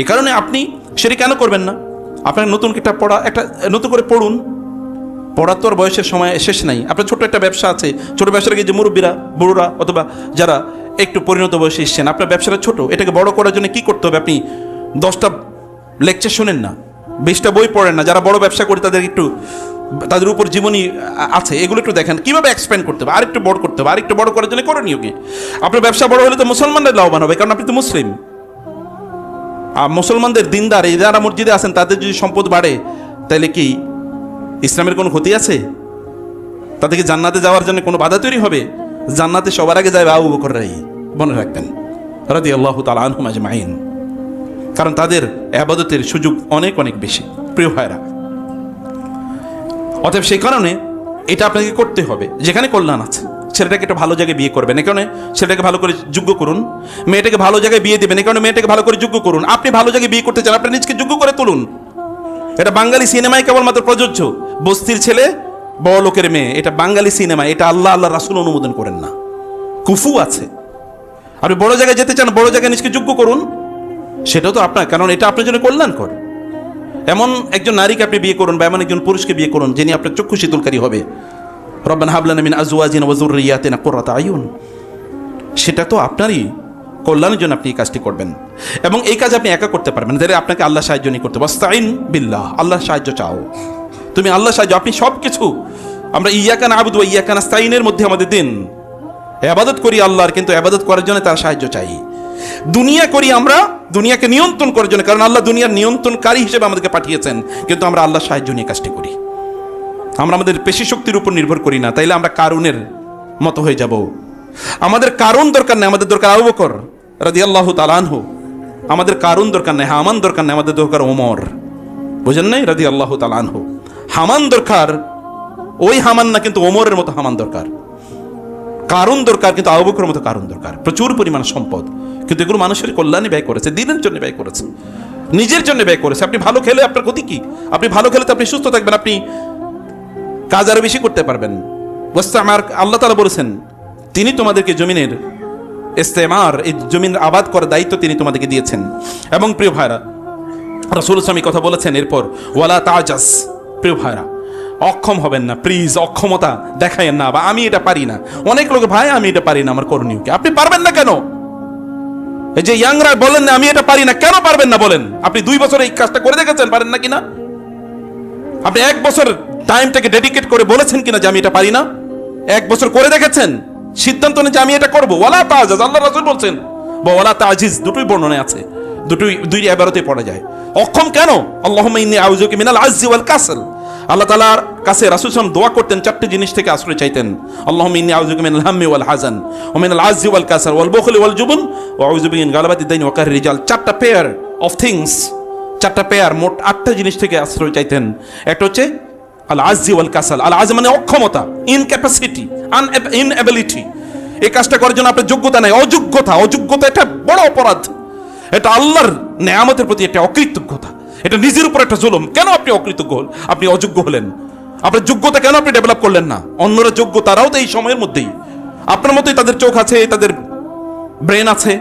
এই কারণে আপনি সেটা কেন করবেন না? আপনার নতুন কিতাব পড়া, একটা নতুন করে পড়ুন। পড়ার তো আর বয়সের সময় শেষ নাই। আপনার ছোট একটা ব্যবসা আছে, ছোট ব্যবসাটাকে যে মুরব্বীরা, বুড়োরা অথবা যারা একটু পরিণত বয়সে এসছেন, আপনার ব্যবসাটা ছোট, এটাকে বড় করার জন্য কি করতে হবে? আপনি 10টা লেকচার শোনেন না, 20টা বই পড়েন না। যারা বড় ব্যবসা করে তাদের উপর জীবনী আছে, এগুলো একটু দেখেন কীভাবে এক্সপ্যান্ড করতে হবে, আরেকটু বড় করতে হবে। আরেকটু বড় করার জন্য করণীয় কি? আপনার ব্যবসা বড় হলে তো মুসলমানদের লাভবান হবে, কারণ আপনি তো মুসলিম। আর মুসলমানদের দিনদার যারা মসজিদে আছেন তাদের যদি সম্পদ বাড়ে, তাহলে কি ইসলামের কোনো ক্ষতি আছে? তাদেরকে জান্নাতে যাওয়ার জন্য কোনো বাধা তৈরি হবে? জান্নাতে সবার আগে যাবে আবু বকররাই, মনে রাখবেন, রাদিয়াল্লাহু তাআলা আনহুম আজমাইন। কারণ তাদের ইবাদতের সুযোগ অনেক অনেক বেশি, প্রিয় ভাইরা। অতএব সেই কারণে এটা আপনাকে করতে হবে যেখানে কল্যাণ আছে। ছেলেটাকে একটা ভালো জায়গায় বিয়ে করবেন, এখানে ছেলেটাকে ভালো করে যোগ্য করুন। মেয়েটাকে ভালো জায়গায় বিয়ে দেবেন, এখানে মেয়েটাকে ভালো করে যোগ্য করুন। আপনি ভালো জায়গায় বিয়ে করতে চান, আপনি নিজকে যোগ্য করে তুলুন। এটা বাঙালি সিনেমায় কেবলমাত্র প্রযোজ্য। বস্তির ছেলে বড় লোকের মেয়ে, এটা বাঙালি সিনেমা, এটা আল্লাহ রাসূল অনুমোদন করেন না, কুফু আছে। আপনি বড় জায়গায় যেতে চান, বড় জায়গায় নিজকে যোগ্য করুন, সেটাও তো আপনার, কারণ এটা আপনার জন্য কল্যাণকর। এমন একজন নারীকে আপনি বিয়ে করুন বা এমন একজন পুরুষকে বিয়ে করুন যিনি আপনার চক্ষু শীতলকারী হবে। রব্বানা হাব লানা মিন আজওয়াজিনা ওয়া যুররিয়াতিনা কুররাতা আয়ুন, সেটা তো আপনারই কল্যাণের জন্য আপনি এই কাজটি করবেন। এবং এই কাজ আপনি একা করতে পারবেন, তাহলে আপনাকে আল্লাহ সাহায্য নিয়ে করতে হবে। ওয়াস্তাইন বিল্লাহ, আল্লাহর সাহায্য চাও, তুমি আল্লাহ সাহায্য। আপনি সব কিছু, আমরা ইয়াকা না'বুদু ওয়া ইয়াকা নাস্তাইনের মধ্যে আমাদের দিন। ইবাদত করি আল্লাহর, কিন্তু ইবাদত করার জন্য তার সাহায্য চাই। দুনিয়া করি আমরা দুনিয়াকে নিয়ন্ত্রণ করার জন্য, কারণ আল্লাহ দুনিয়ার নিয়ন্ত্রণকারী হিসেবে আমাদেরকে পাঠিয়েছেন, কিন্তু আমরা আল্লাহর সাহায্য নিয়ে কাজটি করি। আমরা আমাদের পেশি শক্তির উপর নির্ভর করি না, তাইলে আমরা কারুনের মতো হয়ে যাব। আমাদের কারণ দরকার নেই, আমাদের দরকার আবু বকর রাদিয়াল্লাহু তাআলা আনহু। আমাদের কারণ দরকার নেই, হামান দরকার নেই, আমাদের দরকার ওমর। বুঝেন নাই? রাদিয়াল্লাহু তাআলা আনহু। হামান দরকার ওই হামান না, কিন্তু ওমরের মতো হামান দরকার। কারণ দরকার, কিন্তু আবু বকরের মতো কারণ দরকার। প্রচুর পরিমাণ সম্পদ, কিন্তু এগুলো মানুষের কল্যাণে ব্যয় করেছে, দিনের জন্য ব্যয় করেছে, নিজের জন্য ব্যয় করেছে। আপনি ভালো খেলে আপনার ক্ষতি কি? আপনি ভালো খেলে তো আপনি সুস্থ থাকবেন, আপনি কাজ আরো বেশি করতে পারবেন। ওয়াস্তামার, আল্লাহ তাআলা বলেছেন তিনি তোমাদেরকে জমিনের ইস্তেমার, এই জমিন আবাদ করার দায়িত্ব তিনি তোমাদেরকে দিয়েছেন। এবং প্রিয় ভাইরা, রাসূল সাল্লাল্লাহু কথা বলেছেন এরপর, ওয়ালা তাজাস, প্রিয় ভাইরা অক্ষম হবেন না, প্লিজ অক্ষমতা দেখায়েন না, বা আমি এটা পারি না। অনেক লোক ভাই আমি এটা পারি না, আমার করণীয় কি? আপনি পারবেন না কেন? এই যে ইয়াংরা বলেন না আমি এটা পারি না, কেন পারবেন না বলেন? আপনি 2 বছর এই কাজটা করে দেখেছেন পারেন না কিনা? আপনি 1 বছর টাইমটাকে ডেডিকেট করে বলেছেন কিনা যে আমি এটা পারি না? 1 বছর করে দেখেছেন, সিদ্ধান্ত নিয়ে যে আমি এটা করবো। ওয়ালা তাজাজ, আল্লাহ রাসূল বলছেন, বা ওয়ালা তাজিজ, দুটোই বর্ণনায় আছে, দুই ইবারতে পড়া যায়। অক্ষম কেন? আল্লাহুম্মা ইন্নী আউযুকা মিনাল আজজি ওয়াল কাসল। আল্লাহ তাআলার কাছে রাসূল সাল্লাল্লাহু আলাইহি ওয়াসাল্লাম দোয়া করতেন, 4টি জিনিস থেকে আশ্রয় চাইতেন। আল্লাহুম্মা ইন্নী আউযুকা মিনাল হাম্মি ওয়াল হাযান ওয়া মিনাল আজজি ওয়াল কাসল ওয়াল বুখলি ওয়াল জুবন ওয়া আউযু বিকা মিন গালাবাতিদ দাইন ওয়া কাহরির রিজাল। 4টা পেয়ার অফ থিংস, 4টা পেয়ার, মোট 8টা জিনিস থেকে আশ্রয় চাইতেন। একটা হচ্ছে আল আজজি ওয়াল কাসাল। আল আজ মানে অক্ষমতা, ইনক্যাপাসিটি, ইনএবিলিটি। এই কাজটা করার জন্য আপনার যোগ্যতা নাই, অযোগ্যতা। অযোগ্যতা এটা বড় অপরাধ, এটা আল্লাহর নেয়ামতের প্রতি একটা অকৃতজ্ঞতা, এটা নিজের উপর একটা জুলুম। কেন আপনি অকৃতজ্ঞ হলেন? আপনি অযোগ্য হলেন, আপনার যোগ্যতা কেন আপনি ডেভেলপ করলেন না? অন্যরা যোগ্য, তারাও তো এই সময়ের মধ্যেই আপনার মতোই, তাদের চোখ আছে, তাদের ব্রেন আছে।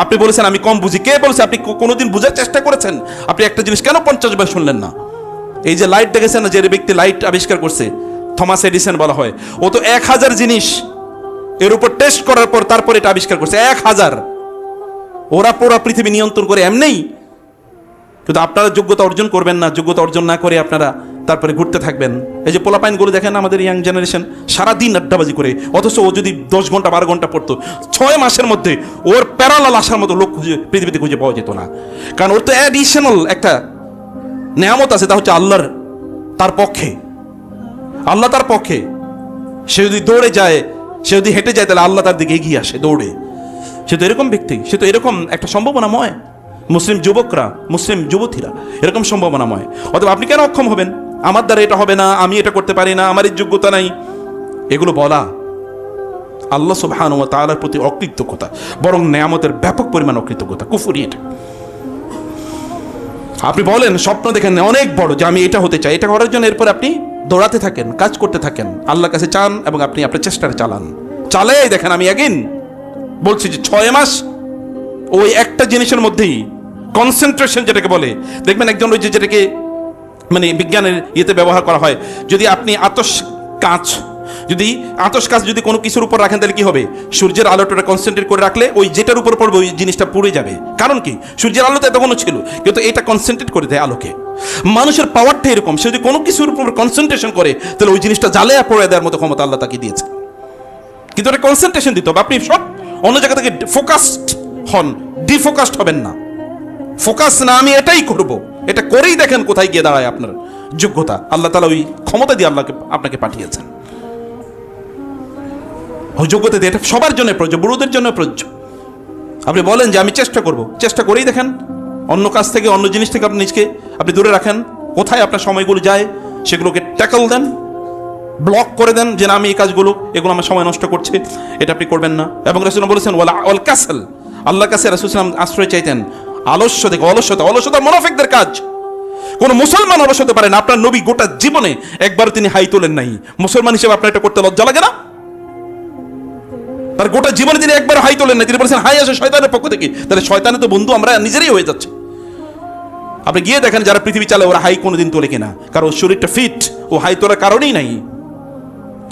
আপনি বলেছেন আমি কম বুঝি, কে বলেছে? আপনি কোনোদিন বুঝার চেষ্টা করেছেন? আপনি একটা জিনিস কেন 50 বার শুনলেন না? এই যে লাইট দেখেছেন না, যে ব্যক্তি লাইট আবিষ্কার করছে, থমাস এডিসন বলা হয়, ও তো 1000 জিনিস এর উপর টেস্ট করার পর তারপর এটা আবিষ্কার করছে। 1000। ওরা পুরো পৃথিবী নিয়ন্ত্রণ করে এমনিই। কিন্তু আপনারা যোগ্যতা অর্জন করবেন না, যোগ্যতা অর্জন না করে আপনারা তারপরে ঘুরতে থাকবেন। এই যে পোলাপাইনগুলো দেখেন আমাদের ইয়াং জেনারেশন, সারাদিন আড্ডাবাজি করে, অথচ ও যদি 10 ঘন্টা 12 ঘন্টা পড়তো, 6 মাসের মধ্যে ওর প্যারালাল আসার মতো লোক পৃথিবীতে খুঁজে পাওয়া যেত না। কারণ ওর তো অ্যাডিশনাল একটা নেয়ামত আছে, তা হচ্ছে আল্লাহর, তার পক্ষে, আল্লাহ তার পক্ষে। সে যদি দৌড়ে যায়, সে যদি হেঁটে যায়, তাহলে আল্লাহ তার দিকে এগিয়ে আসে দৌড়ে। সে তো এরকম ব্যক্তি, সে তো এরকম একটা সম্ভাবনাময়। মুসলিম যুবকরা, মুসলিম যুবতীরা এরকম সম্ভাবনাময়। অথবা আপনি কেন অক্ষম হবেন? আমার দ্বারা এটা হবে না, আমি এটা করতে পারি না, আমার এই যোগ্যতা নাই, এগুলো বলা আল্লাহ সুবহানাহু ওয়া তাআলার প্রতি অকৃতজ্ঞতা, বরং নেয়ামতের ব্যাপক পরিমাণ অকৃতজ্ঞতা, কুফরি এটা। আপনি বলেন, স্বপ্ন দেখেন অনেক বড় যে আমি এটা হতে চাই, এটা করার জন্য এরপর আপনি দৌড়াতে থাকেন, কাজ করতে থাকেন, আল্লাহর কাছে চান এবং আপনি আপনার চেষ্টাটা চালান। চালাই দেখেন, আমি এগেইন বলছি যে 6 মাস ওই একটা জিনিসের মধ্যেই কনসেন্ট্রেশন যেটাকে বলে, দেখবেন একজন ওই যে যেটাকে মানে বিজ্ঞানের ইয়েতে ব্যবহার করা হয়, যদি আপনি আতস কাঁচ যদি কোনো কিছুর উপর রাখেন, তাহলে কি হবে? সূর্যের আলোটা কনসেন্ট্রেট করে রাখলে ওই যেটার উপর পড়বে ওই জিনিসটা পুড়ে যাবে। কারণ কি? সূর্যের আলোতে তখনও ছিল, কিন্তু এটা কনসেন্ট্রেট করে দেয় আলোকে। মানুষের পাওয়ারটা এরকম, সে যদি কোনো কিছুর উপর কনসেন্ট্রেশন করে, তাহলে ওই জিনিসটা জ্বালে পড়ে দেওয়ার মতো ক্ষমতা আল্লাহ তাকে দিয়েছে। কিন্তু এটা কনসেন্ট্রেশন দিতে হবে। আপনি সব অন্য জায়গা থেকে ফোকাসড হন, ডিফোকাসড হবেন না। ফোকাস না, আমি এটাই করব, এটা করেই দেখেন কোথায় গিয়ে দাঁড়ায় আপনার যোগ্যতা। আল্লাহ তাআলা ওই ক্ষমতা দিয়ে আপনাকে পাঠিয়েছেন। যোগ্যতা দিয়ে, এটা সবার জন্য প্রযোজ্য, বুড়োদের জন্য প্রযোজ্য। আপনি বলেন যে আমি চেষ্টা করব, চেষ্টা করেই দেখেন, অন্য কাজ থেকে অন্য জিনিস থেকে আপনি নিজকে আপনি দূরে রাখেন, কোথায় আপনার সময়গুলো যায় সেগুলোকে ট্যাকল দেন, ব্লক করে দেন যে না আমি এই কাজগুলো, এগুলো আমার সময় নষ্ট করছে, এটা আপনি করবেন না। এবং রাসূল বলেছেন ওয়াল কাসাল, আল্লাহর কাছে রাসূল সাল্লাল্লাহু আলাইহি ওয়াসাল্লাম আশ্রয় চাইতেন আলস্য থেকে। অলসতা মুনাফিকদের কাজ। কোন মুসলমান অলস হতে পারে না। আপনার নবী গোটা জীবনে একবার তিনি হাই তোলেন নাই। মুসলমান হিসেবে আপনার এটা করতে লজ্জা লাগে না? তার গোটা জীবনে তিনি একবার হাই তোলেন না। তিনি বলেছেন হাই আসে শয়তানের পক্ষ থেকে। তাহলে শয়তানের তো বন্ধু আমরা নিজেরাই হয়ে যাচ্ছে। আপনি গিয়ে দেখেন যারা পৃথিবী চালায় ওরা হাই কোনোদিন তোলে কিনা, কারণ ওর শরীরটা ফিট, ও হাই তোলার কারণেই নাই।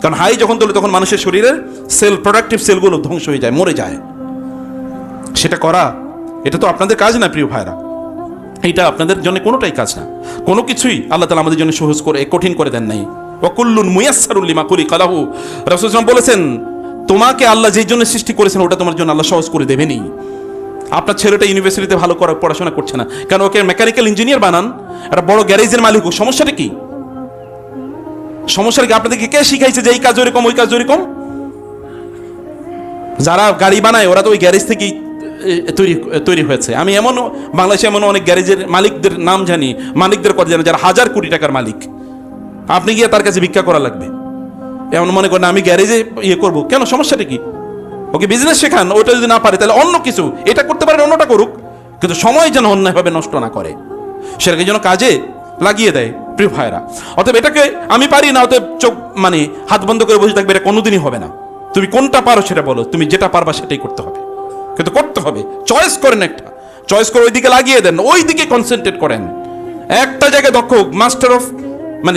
কারণ হাই যখন তোলে তখন মানুষের শরীরের সেল, প্রোডাক্টিভ সেলগুলো ধ্বংস হয়ে যায়, মরে যায়। সেটা করা এটা তো আপনাদের কাজ না প্রিয় ভাইরা, এটা আপনাদের জন্য কোনোটাই কাজ না। কোনো কিছুই আল্লাহ তাআলা আমাদের জন্য সহজ করে কঠিন করে দেন নাই। ওয়া কুল্লুন মুয়াসসারুল লিমা খুলিকা লাহু, রাসূল সাল্লাল্লাহু আলাইহি ওয়াসাল্লাম বলেছেন তোমাকে আল্লাহ যেই জন্য সৃষ্টি করেছেন ওটা তোমার জন্য আল্লাহ সহজ করে দেবেনই। আপনার ছেলেটা ইউনিভার্সিটিতে ভালো করে পড়াশোনা করছে না, কেন ওকে মেকানিক্যাল ইঞ্জিনিয়ার বানান, একটা বড় গ্যারেজের মালিক হোক, সমস্যাটা কি? সমস্যাটা কি? আপনাদেরকে কে শিখাইছে যে এই কাজ ওইরকম ওই কাজ ওইরকম? যারা গাড়ি বানায় ওরা তো ওই গ্যারেজ থেকেই তৈরি হয়েছে। আমি এমন বাংলাদেশে এমন অনেক গ্যারেজের মালিকদের নাম জানি, মালিকদের কথা জানি, যারা হাজার কোটি টাকার মালিক। আপনি গিয়ে তার কাছে ভিক্ষা করা লাগবে, এমন মনে করেন আমি গ্যারেজে করবো, কেন? সমস্যাটা কি? ওকে বিজনেস শেখান, ওটা যদি না পারে তাহলে অন্য কিছু, এটা করতে পারেন অন্যটা করুক, কিন্তু সময় যেন অন্যায়ভাবে নষ্ট না করে, সেটাকে যেন কাজে লাগিয়ে দেয় প্রিয় ভাইরা। অতএব এটাকে আমি পারি না, অতএব চোখ হাত বন্ধ করে বসে থাকবে, এটা কোনোদিনই হবে না। তুমি কোনটা পারো সেটা বলো, তুমি যেটা পারবা সেটাই করতে হবে, কিন্তু করতে হবে। চয়েস করেন, একটা চয়েস করে ওই দিকে লাগিয়ে দেন, ওই দিকে কনসেন্ট্রেট করেন। একটা জায়গায় দক্ষ হোক, master of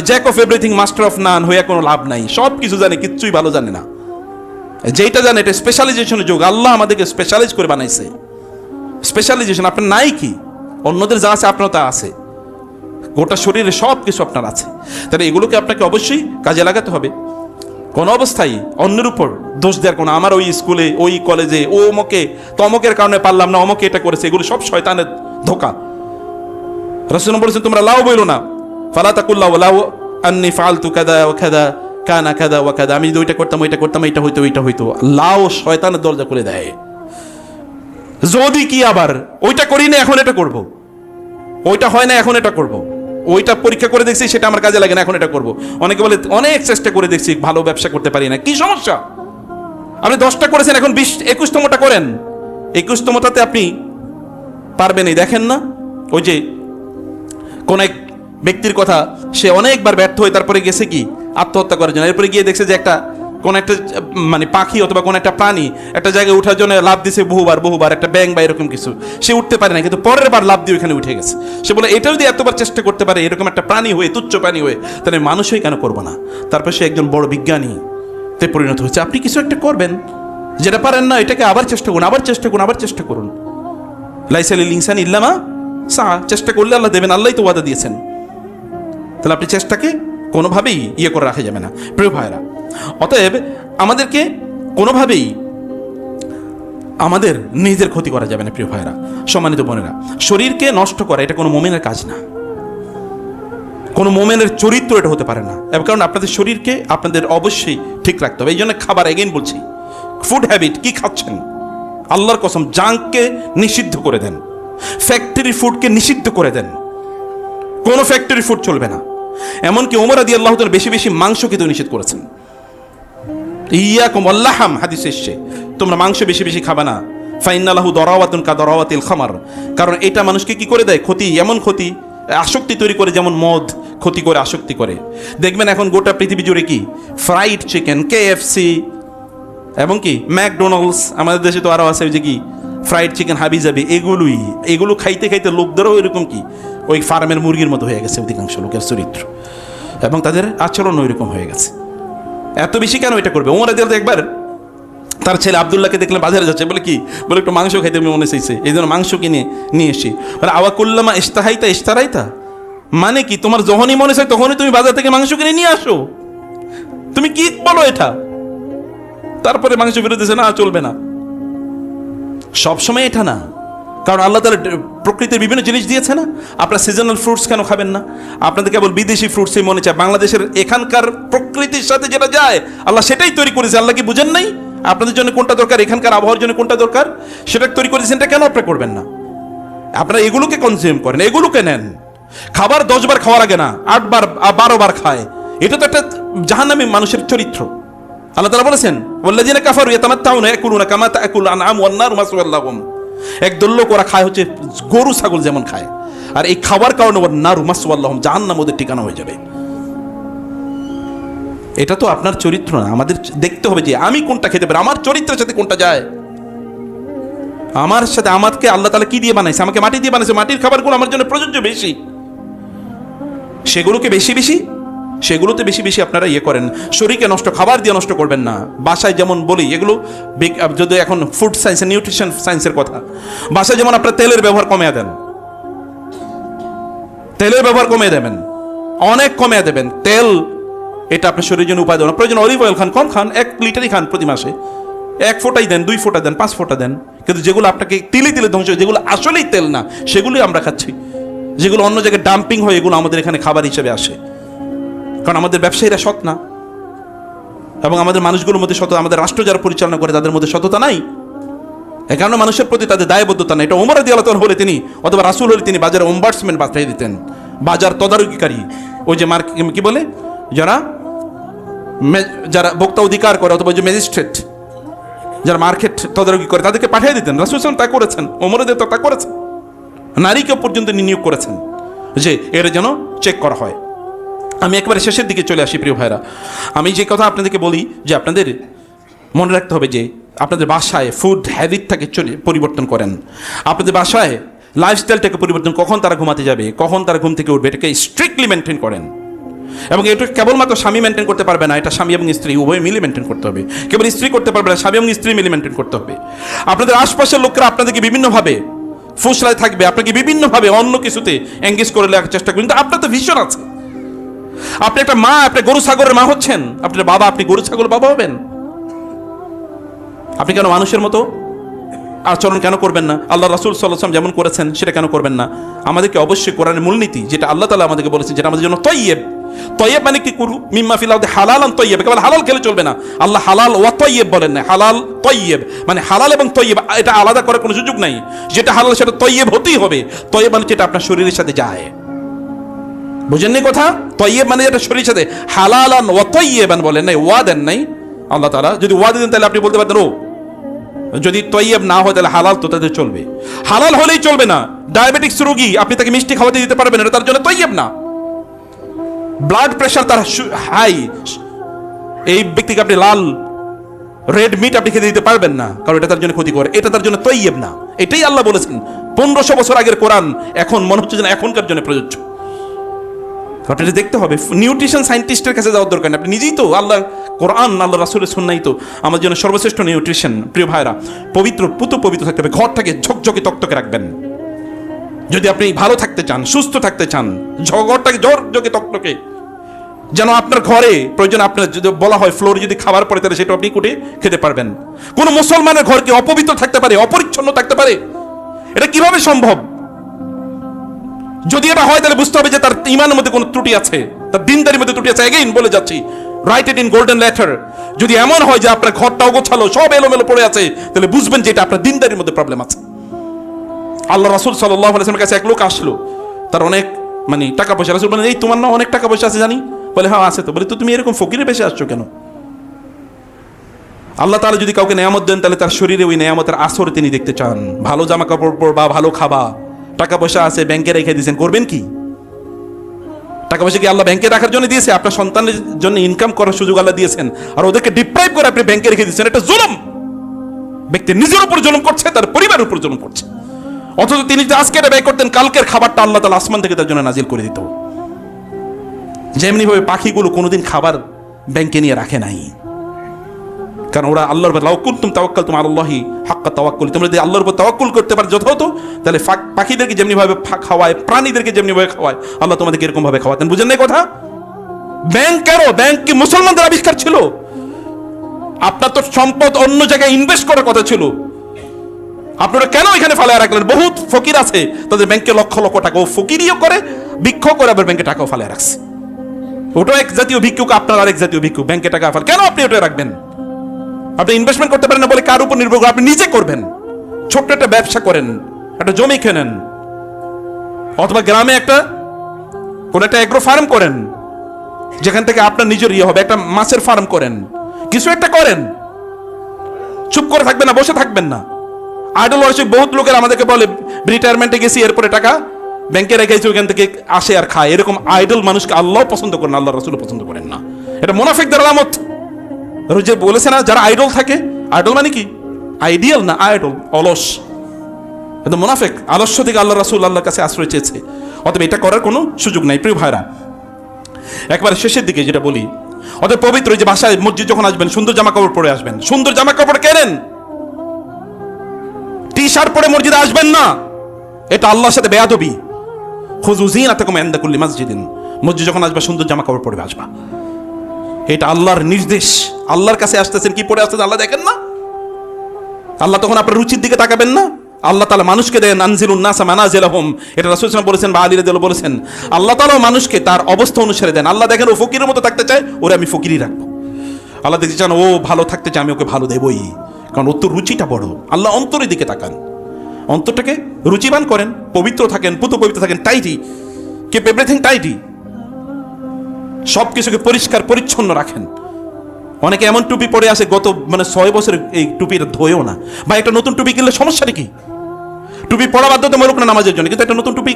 Jack of everything master of নান হয়ে কোনো লাভ নাই। সব কিছু জানে, কিচ্ছুই ভালো জানে না। যেটা জানে এটা স্পেশালাইজেশনের যোগ। আল্লাহ আমাদেরকে স্পেশালাইজ করে বানাইছে। স্পেশালাইজেশন আপনার নাই কি? অন্যদের যা আছে আপনার তা আছে, গোটা শরীরে সব কিছু আপনার আছে। তাহলে এগুলোকে আপনাকে অবশ্যই কাজে লাগাতে হবে। কোন অবস্থায় অন্যের উপর দোষ দেওয়ার কোনো, আমার ওই স্কুলে ওই কলেজে ও অমকে তমকের কারণে পারলাম না, অমকে এটা করেছে, এগুলো সব শয়তানের ধোঁকা। রাসূল বলেছেন তোমরা লাউ বইলো না, ফালা তাকুল্লাহ লাউ আন্নি ফাআলতু কাযা ওয়া কাযা কানা কাযা ওয়া কাযা, আমি যদি ওইটা করতাম ওইটা করতাম, এটা হইতো ওইটা হইতো। লাউ শয়তানের দরজা খুলে দেয়। যদি কি আবার ওইটা করি না এখন এটা করব, ওইটা হয় না এখন এটা করব, ওইটা পরীক্ষা করে দেখছি সেটা আমার কাজে লাগে না এখন এটা করব। অনেকে বলে অনেক চেষ্টা করে দেখছি ভালো ব্যবসা করতে পারি না। কি সমস্যা? আপনি 10টা করেছেন, এখন 21তমটা করেন। 21তমটাতে আপনি পারবেনই। দেখেন না ওই যে কোন এক ব্যক্তির কথা, সে অনেকবার ব্যর্থ হয়ে তারপরে গেছে কি আত্মহত্যা করার জন্য। এরপরে গিয়ে দেখছে যে একটা কোন একটা পাখি অথবা কোন একটা প্রাণী একটা জায়গায় ওঠার জন্য লাভ দিছে বহুবার, একটা ব্যাং বা এরকম কিছু, সে উঠতে পারে না, কিন্তু পরের বার লাভ দিয়ে ওখানে উঠে গেছে। সে বলে এটা যদি এতবার চেষ্টা করতে পারে এরকম একটা প্রাণী হয়ে, তুচ্ছ প্রাণী হয়ে, তাহলে মানুষই কেন করবো না? তারপর সে একজন বড় বিজ্ঞানী তে পরিণত হচ্ছে। আপনি কিছু একটা করবেন, যেটা পারেন না এটাকে আবার চেষ্টা করুন, আবার চেষ্টা করুন। লাইসা লিল ইনসানি ইল্লা মা সা, চেষ্টা করলে আল্লাহ দেবেন, আল্লাহই তো ওয়াদা দিয়েছেন। তাহলে আপনি চেষ্টাকে কোনোভাবেই করে রাখা যাবে না প্রিয় ভাইরা। অতএব আমাদেরকে কোনোভাবেই আমাদের নিজের ক্ষতি করা যাবে না প্রিয় ভাইরা, সম্মানিত বোনেরা। শরীরকে নষ্ট করা এটা কোনো মোমেনের কাজ না, কোনো মোমেনের চরিত্র এটা হতে পারে না। এবং কারণ আপনাদের শরীরকে আপনাদের অবশ্যই ঠিক রাখতে হবে। এই জন্য খাবার, এগেইন বলছি, ফুড হ্যাবিট, কি খাচ্ছেন? আল্লাহর কসম জাঙ্ককে নিষিদ্ধ করে দেন, ফ্যাক্টরি ফুডকে নিষিদ্ধ করে দেন। কোনো ফ্যাক্টরি ফুড চলবে না। এমনকি ওমর রাদিয়াল্লাহু তাআলা বেশি বেশি মাংস খেতে নিষেধ করেছেন। ইয়াকুম আল্লাহাম হাদিসে এসেছে, তোমরা মাংস বেশি বেশি খাবে না। ফাইন্না লাহু দারাওয়াতুন কা দারাওয়াতিল খামার, কারণ এটা মানুষকে কি করে দেয়? ক্ষতি, এমন ক্ষতি, আসক্তি তৈরি করে, যেমন মদ ক্ষতি করে, আসক্তি করে। দেখবেন এখন গোটা পৃথিবী জুড়ে কি ফ্রাইড চিকেন, কেএফসি এবং কি ম্যাকডোনাল্ডস, আমাদের দেশে তো আরও আছে যে কি ফ্রাইড চিকেন, হাবি জাবি, এগুলো খাইতে খাইতে লোকদেরও এরকম কি ওই ফার্মের মুরগির মতো হয়ে গেছে অধিকাংশ লোকের চরিত্র, এবং তাদের আচরণ ওইরকম হয়ে গেছে। এত বেশি কেন এটা করবে? ওমর রাদিয়াল্লাহু একবার তার ছেলে আব্দুল্লাহকে দেখলে বাজারে যাচ্ছে, বলে একটু মাংস খাইতে মনে চাইছে, এই জন্য মাংস কিনে নিয়ে এসি। বলে আওয়াকুল্লামা ইস্তাহাইতা ইস্তারাইতা, মানে কি তোমার যখনই মনে চায় তখনই তুমি বাজার থেকে মাংস কিনে নিয়ে আসো? তুমি কি বলো এটা? তারপরে মাংস ফেরত দিয়েছে, না চলবে না। সবসময় এটা না, কারণ আল্লাহ তাআলা প্রকৃতির বিভিন্ন জিনিস দিয়েছে না। আপনার সিজনাল ফ্রুটস কেন খাবেন না? আপনাদের কেবল বিদেশি ফ্রুটসই মনে চায়। বাংলাদেশের এখানকার প্রকৃতির সাথে যেটা যায় আল্লাহ সেটাই তৈরি করেছে। আল্লাহ কি বুঝেন নাই? আপনাদের জন্য কোনটা দরকার, এখানকার আবহাওয়ার জন্য কোনটা দরকার, সেটা তৈরি করে দিচ্ছেন, এটা কেন আপনারা করবেন না? আপনারা এগুলোকে কনজিউম করেন, এগুলোকে নেন। খাবার 10 বার খাওয়ার আগে না, 8 বার 12 বার খায়। এটা তো একটা জাহান্নামী মানুষের চরিত্র। আল্লাহ তাআলা বলেছেন, ওয়াল্লাযিনা কাফারু ইয়াতামাত্তাউনা ইয়াকুলুনা কামা তাআকুলুল আনআম ওয়ান নারু মাসওয়াল লাহুম। একদল লোক ওরা খায় হচ্ছে গরু ছাগল যেমন খায়, আর এই খাবার কারণে ওয়ান নারু মাসওয়াল লাহুম, জাহান্নাম ওদের ঠিকানা হয়ে যাবে। এটা তো আপনার চরিত্র না। আমাদের দেখতে হবে যে আমি কোনটা খেতে পারি, আমার চরিত্রের সাথে কোনটা যায়। আমার সাথে আমাকে আল্লাহ তাআলা কি দিয়ে বানাইছে? আমাকে মাটি দিয়ে বানাইছে। মাটির খাবারগুলো আমার জন্য প্রযোজ্য বেশি, সেগুলোতে বেশি বেশি আপনারা ইয়ে করেন। শরীরকে নষ্ট খাবার দিয়ে নষ্ট করবেন না। বাসায় যেমন বলি, এগুলো যদি এখন ফুড সায়েন্স নিউট্রিশন সায়েন্সের কথা, বাসায় যেমন আপনার তেলের ব্যবহার কমিয়ে দেন, তেলের ব্যবহার কমিয়ে দেবেন, অনেক কমিয়ে দেবেন। তেল এটা আপনার শরীরের জন্য উপায় দেন। প্রয়োজন অলিভ অয়েল খান, কম খান, 1 লিটারই খান প্রতি মাসে। 1 ফোঁটাই দেন, 2 ফোঁটা দেন, 5 ফোঁটা দেন। কিন্তু যেগুলো আপনাকে তিলে তিলে ধ্বংস, যেগুলো আসলেই তেল না, সেগুলোই আমরা খাচ্ছি। যেগুলো অন্য জায়গায় ডাম্পিং হয়, এগুলো আমাদের এখানে খাবার হিসেবে আসে। কারণ আমাদের ব্যবসায়ীরা সৎ না, এবং আমাদের মানুষগুলোর মধ্যে সততা, আমাদের রাষ্ট্র যারা পরিচালনা করে তাদের মধ্যে সততা নাই। এ কারণে মানুষের প্রতি তাদের দায়বদ্ধতা নাই। এটা ওমর রাদিয়াল্লাহু তাআলা হলে তিনি, অথবা রাসূল হলে তিনি বাজারে ওম্বার্সম্যান পাঠিয়ে দিতেন, বাজার তদারকিকারী। ওই যে কি বলে, যারা ভোক্তা অধিকার করে, অথবা যে ম্যাজিস্ট্রেট যারা মার্কেট তদারকি করে, তাদেরকে পাঠিয়ে দিতেন। রাসূল সাল্লাল্লাহু আলাইহি ওয়াসাল্লাম তা করেছেন, ওমর রাদিয়াল্লাহু তাআলা তা করেছেন। নারীকে পর্যন্ত নিয়োগ করেছেন যে এর যেন চেক করা হয়। আমি একবারে শেষের দিকে চলে আসি প্রিয় ভাইরা। আমি যে কথা আপনাদেরকে বলি, যে আপনাদের মনে রাখতে হবে যে আপনাদের বাসায় ফুড হ্যাবিটটাকে পরিবর্তন করেন। আপনাদের বাসায় লাইফস্টাইলটাকে পরিবর্তন, কখন তারা ঘুমাতে যাবে, কখন তারা ঘুম থেকে উঠবে, এটাকে স্ট্রিক্টলি মেনটেন করেন। এবং এটা কেবলমাত্র স্বামী মেনটেন করতে পারবে না, এটা স্বামী এবং স্ত্রী উভয় মিলে মেনটেন করতে হবে। কেবল স্ত্রী করতে পারবে না, স্বামী এবং স্ত্রী মিলে মেনটেন করতে হবে। আপনাদের আশপাশের লোকরা আপনাদেরকে বিভিন্নভাবে ফুসলায় থাকবে, আপনাকে বিভিন্নভাবে অন্য কিছুতে এঙ্গেজ করে রাখার চেষ্টা করবেন, কিন্তু আপনার তো ভিশন আছে। আপনি একটা মা, আপনি গরু ছাগলের মা হচ্ছেন, আপনার বাবা, আপনি গরু ছাগল বাবা হবেন। আপনি কেন মানুষের মতো আচরণ কেন করবেন না? আল্লাহ রাসূল সাল্লাল্লাহু আলাইহি ওয়াসাল্লাম যেমন করেছেন সেটা কেন করবেন না? আমাদেরকে অবশ্যই কোরআনের মূলনীতি, যেটা আল্লাহ তাআলা আমাদেরকে বলেছেন, যেটা আমাদের জন্য তয়্যিব। তয়্যিব মানে কি? কুরু মিম্মা ফিল আরদি হালালান তয়্যিব। কেবল হালাল খেলে চলবে না। আল্লাহ হালাল ওয়া তয়্যিব বলেন না, হালাল তয়্যিব, মানে হালাল এবং তয়্যিব এটা আলাদা করার কোনো সুযোগ নাই। যেটা হালাল সেটা তয়্যিব হতেই হবে। তয়্যিব মানে যেটা আপনার শরীরের সাথে যায়। বুঝেননি কথা? তয়্যিব মানে যেটা শরীরের সাথে, হালালান ওয়া তয়্যিবান বলেন নাই, ওয়া দেন নাই আল্লাহ তাআলা। যদি ওয়া দেন তাহলে আপনি বলতে পারতেন, ও যদি তয়্যিব না হয় তাহলে হালাল তো তাদের চলবে। হালাল হলেই চলবে না। ডায়াবেটিক্স রোগী, আপনি তাকে মিষ্টি খাওয়াতে দিতে পারবেন, এটা তার জন্য তয়্যিব না। ব্লাড প্রেশার তার হাই, এই ব্যক্তিকে আপনি লাল রেড মিট আপনি খেতে দিতে পারবেন না, কারণ এটা তার জন্য ক্ষতিকর, এটা তার জন্য তয়্যিব না। এটাই আল্লাহ বলেছেন। 1500 বছর আগের কোরআন এখন মনে হচ্ছে যেন এখনকার জন্য প্রযোজ্য। আপনাকে দেখতে হবে, নিউট্রিশন সায়েন্টিস্টের কাছে যাওয়ার দরকার নেই। আপনি নিজেই তো, আল্লাহ কোরআন, আল্লাহ রাসূলের সুন্নাহই তো আমাদের জন্য সর্বশ্রেষ্ঠ নিউট্রিশন। প্রিয় ভাইরা, পবিত্র থাকতে হবে। ঘরটাকে ঝকঝকে তকতকে রাখবেন। যদি আপনি ভালো থাকতে চান, সুস্থ থাকতে চান, ঘরটাকে ঝকঝকে তকতকে, যেন আপনার ঘরে প্রয়োজন আপনার যদি বলা হয় ফ্লোরে যদি খাবার পড়ে তাহলে সেটা আপনি কুটে খেতে পারবেন। কোন মুসলমানের ঘর কি অপবিত্র থাকতে পারে, অপরিচ্ছন্ন থাকতে পারে? এটা কিভাবে সম্ভব? যদি এটা হয় তাহলে বুঝতে হবে যে তার ঈমানের মধ্যে কোনো ত্রুটি আছে, তার দ্বীনদারির মধ্যে ত্রুটি আছে। এগেইন বলে যাচ্ছি, right it in golden letter. যদি এমন হয় যে আপনার ঘরটাও গোছালো, সব এলোমেলো পড়ে আছে, তাহলে বুঝবেন যে এটা আপনার দ্বীনদারির মধ্যে প্রবলেম আছে। আল্লাহ রাসূল সাল্লাল্লাহু আলাইহি ওয়াসাল্লামের কাছে এক লোক আসলো, তার অনেক টাকা পয়সা। রাসূল বলেন, এই তোমার না অনেক টাকা পয়সা আছে জানি? বলে, হ্যাঁ আছে। তো বলে, তো তুমি এরকম ফকিরের বেশে আসছো কেন? আল্লাহ তাআলা যদি কাউকে নেয়ামত দেন তাহলে তার শরীরে ওই নেয়ামতের আসর তিনি দেখতে চান। ভালো জামা কাপড় পরবা, ভালো খাবা, টাকা পয়সা আছে, ব্যাংকে রেখে দিয়েছেন, করবেন কি? টাকা পয়সা কি আল্লাহ ব্যাংকে রাখার জন্য দিয়েছে? আপনার সন্তানের জন্য ইনকাম করার সুযোগ আল্লাহ দিয়েছেন, আর ওদেরকে ডিপ্রাইভ করে আপনি ব্যাংকে রেখে দিয়েছেন। এটা জুলুম। ব্যক্তি নিজের উপর জুলুম করছে, তার পরিবারের উপর জুলুম করছে। অথচ তিনি যদি আজকে এটা ব্যয় করতেন, কালকের খাবারটা আল্লাহ তাআলা আসমান থেকে তার জন্য নাজিল করে দিত। যেমনি ভাবে পাখিগুলো কোনোদিন খাবার ব্যাংকে নিয়ে রাখে নাই, কারণ ওরা আল্লাহর উপর, লাউ কুনতুম তাওয়াক্কালতুম আলাল্লাহি হাক্কা তাওয়াক্কুলি, তোমরা যদি আল্লাহর উপর তাওয়াক্কুল করতে পারো যথাযথ, তাহলে পাখিদেরকে যেমনি ভাবে খাওয়ায়, প্রাণীদেরকে যেমনি ভাবে খাওয়ায়, আল্লাহ তোমাদেরকে এরকম ভাবে খাওয়াতেন। বুঝেন না কথা? ব্যাংক কেন? ব্যাংক কি মুসলমানদের আবিষ্কার ছিল? আপনার তো সম্পদ অন্য জায়গায় ইনভেস্ট করার কথা ছিল, আপনারা কেন এখানে ফালায় রাখলেন? বহুত ফকির আছে, তাদের ব্যাংকে লক্ষ লক্ষ টাকা, ও ফকিরিও করে, ভিক্ষা করে, আবার ব্যাংকে টাকাও ফালায় রাখছে। ওটা এক জাতীয় ভিক্ষুক, আপনার আরেক জাতীয় ভিক্ষুক, ব্যাংকে টাকা ফাল, কেন আপনি ওটা রাখবেন? আপনি ইনভেস্টমেন্ট করতে পারেন না বলে কার উপর নির্ভর করে? আপনি নিজে করবেন, ছোট্ট একটা ব্যবসা করেন, একটা জমি কেনেন, অথবা গ্রামে কোন একটা এগ্রো ফার্ম করেন, যেখান থেকে আপনার নিজের হবে, একটা মাছের ফার্ম করেন, কিছু একটা করেন। চুপ করে থাকবেন না, বসে থাকবেন না। আইডল ওয়ার্শিপ বহুত লোকের আমাদেরকে বলে রিটায়ারমেন্টে গেছি, এরপরে টাকা ব্যাংকে রেখেছি, ওখান থেকে আসে আর খায়। এরকম আইডল মানুষকে আল্লাহ পছন্দ করেন, আল্লাহ রাসূল পছন্দ করেন না। এটা মুনাফিকদের আলামত। যে বলেছে না, যারা আইডল থাকে, আইডল মানে কি? আইডিয়াল না, আইডল, অলস। এটা মুনাফিক, আলস্য থেকে আল্লাহ রাসূল আল্লাহর কাছে আশ্রয় চেয়েছে। অতএব এটা করার কোনো সুযোগ নাই। প্রিয় ভাইরা, একবার শেষের দিকে যেটা বলি, অতএব পবিত্র যে বাসায় মসজিদ যখন আসবেন, সুন্দর জামা কাপড় পরে আসবেন। সুন্দর জামা কাপড় কেনেন, টি শার্ট পরে মসজিদে আসবেন না, এটা আল্লাহর সাথে বেয়াদবি। খুযু যিনাতাকুম ইনদা কুল্লি মাসজিদিন, মসজিদ যখন আসবা সুন্দর জামা কাপড় পরে আসবা, এটা আল্লাহর নির্দেশ। আল্লাহর কাছে আসতেছেন, কি পরে আসতেছেন আল্লাহ দেখেন না? আল্লাহ তখন আপনার রুচির দিকে তাকাবেন না? আল্লাহ তাআলা মানুষকে দেন আনজিলুন নাসা মানাজিলাহুম, এটা রাসূল সাল্লাল্লাহু আলাইহি ওয়াসাল্লাম বলেছেন, বা আলী রাদিয়াল্লাহু বলেছেন, আল্লাহ তাআলা মানুষকে তার অবস্থা অনুসারে দেন। আল্লাহ দেখেন ও ফকিরের মতো থাকতে চায়, ওরে আমি ফকিরই রাখবো। আল্লাহ দেখতে চান ও ভালো থাকতে চায়, আমি ওকে ভালো দেবই, কারণ ওর তো রুচিটা বড়। আল্লাহ অন্তরের দিকে তাকান, অন্তরটাকে রুচিবান করেন, পবিত্র থাকেন, পুত পবিত্র থাকেন, টাইটি, কিপ এভরিথিং টাইটি, সব কিছুকে পরিষ্কার পরিচ্ছন্ন রাখেন। অনেকে এমন টুপি পরে আসে গত 6 বছর এই টুপিটা ধোয়েও না। বা একটা নতুন টুপি কিনলে সমস্যাটা কি? টুপি পরা বাধ্যতামূলক না নামাজের জন্য, কিন্তু একটা নতুন টুপি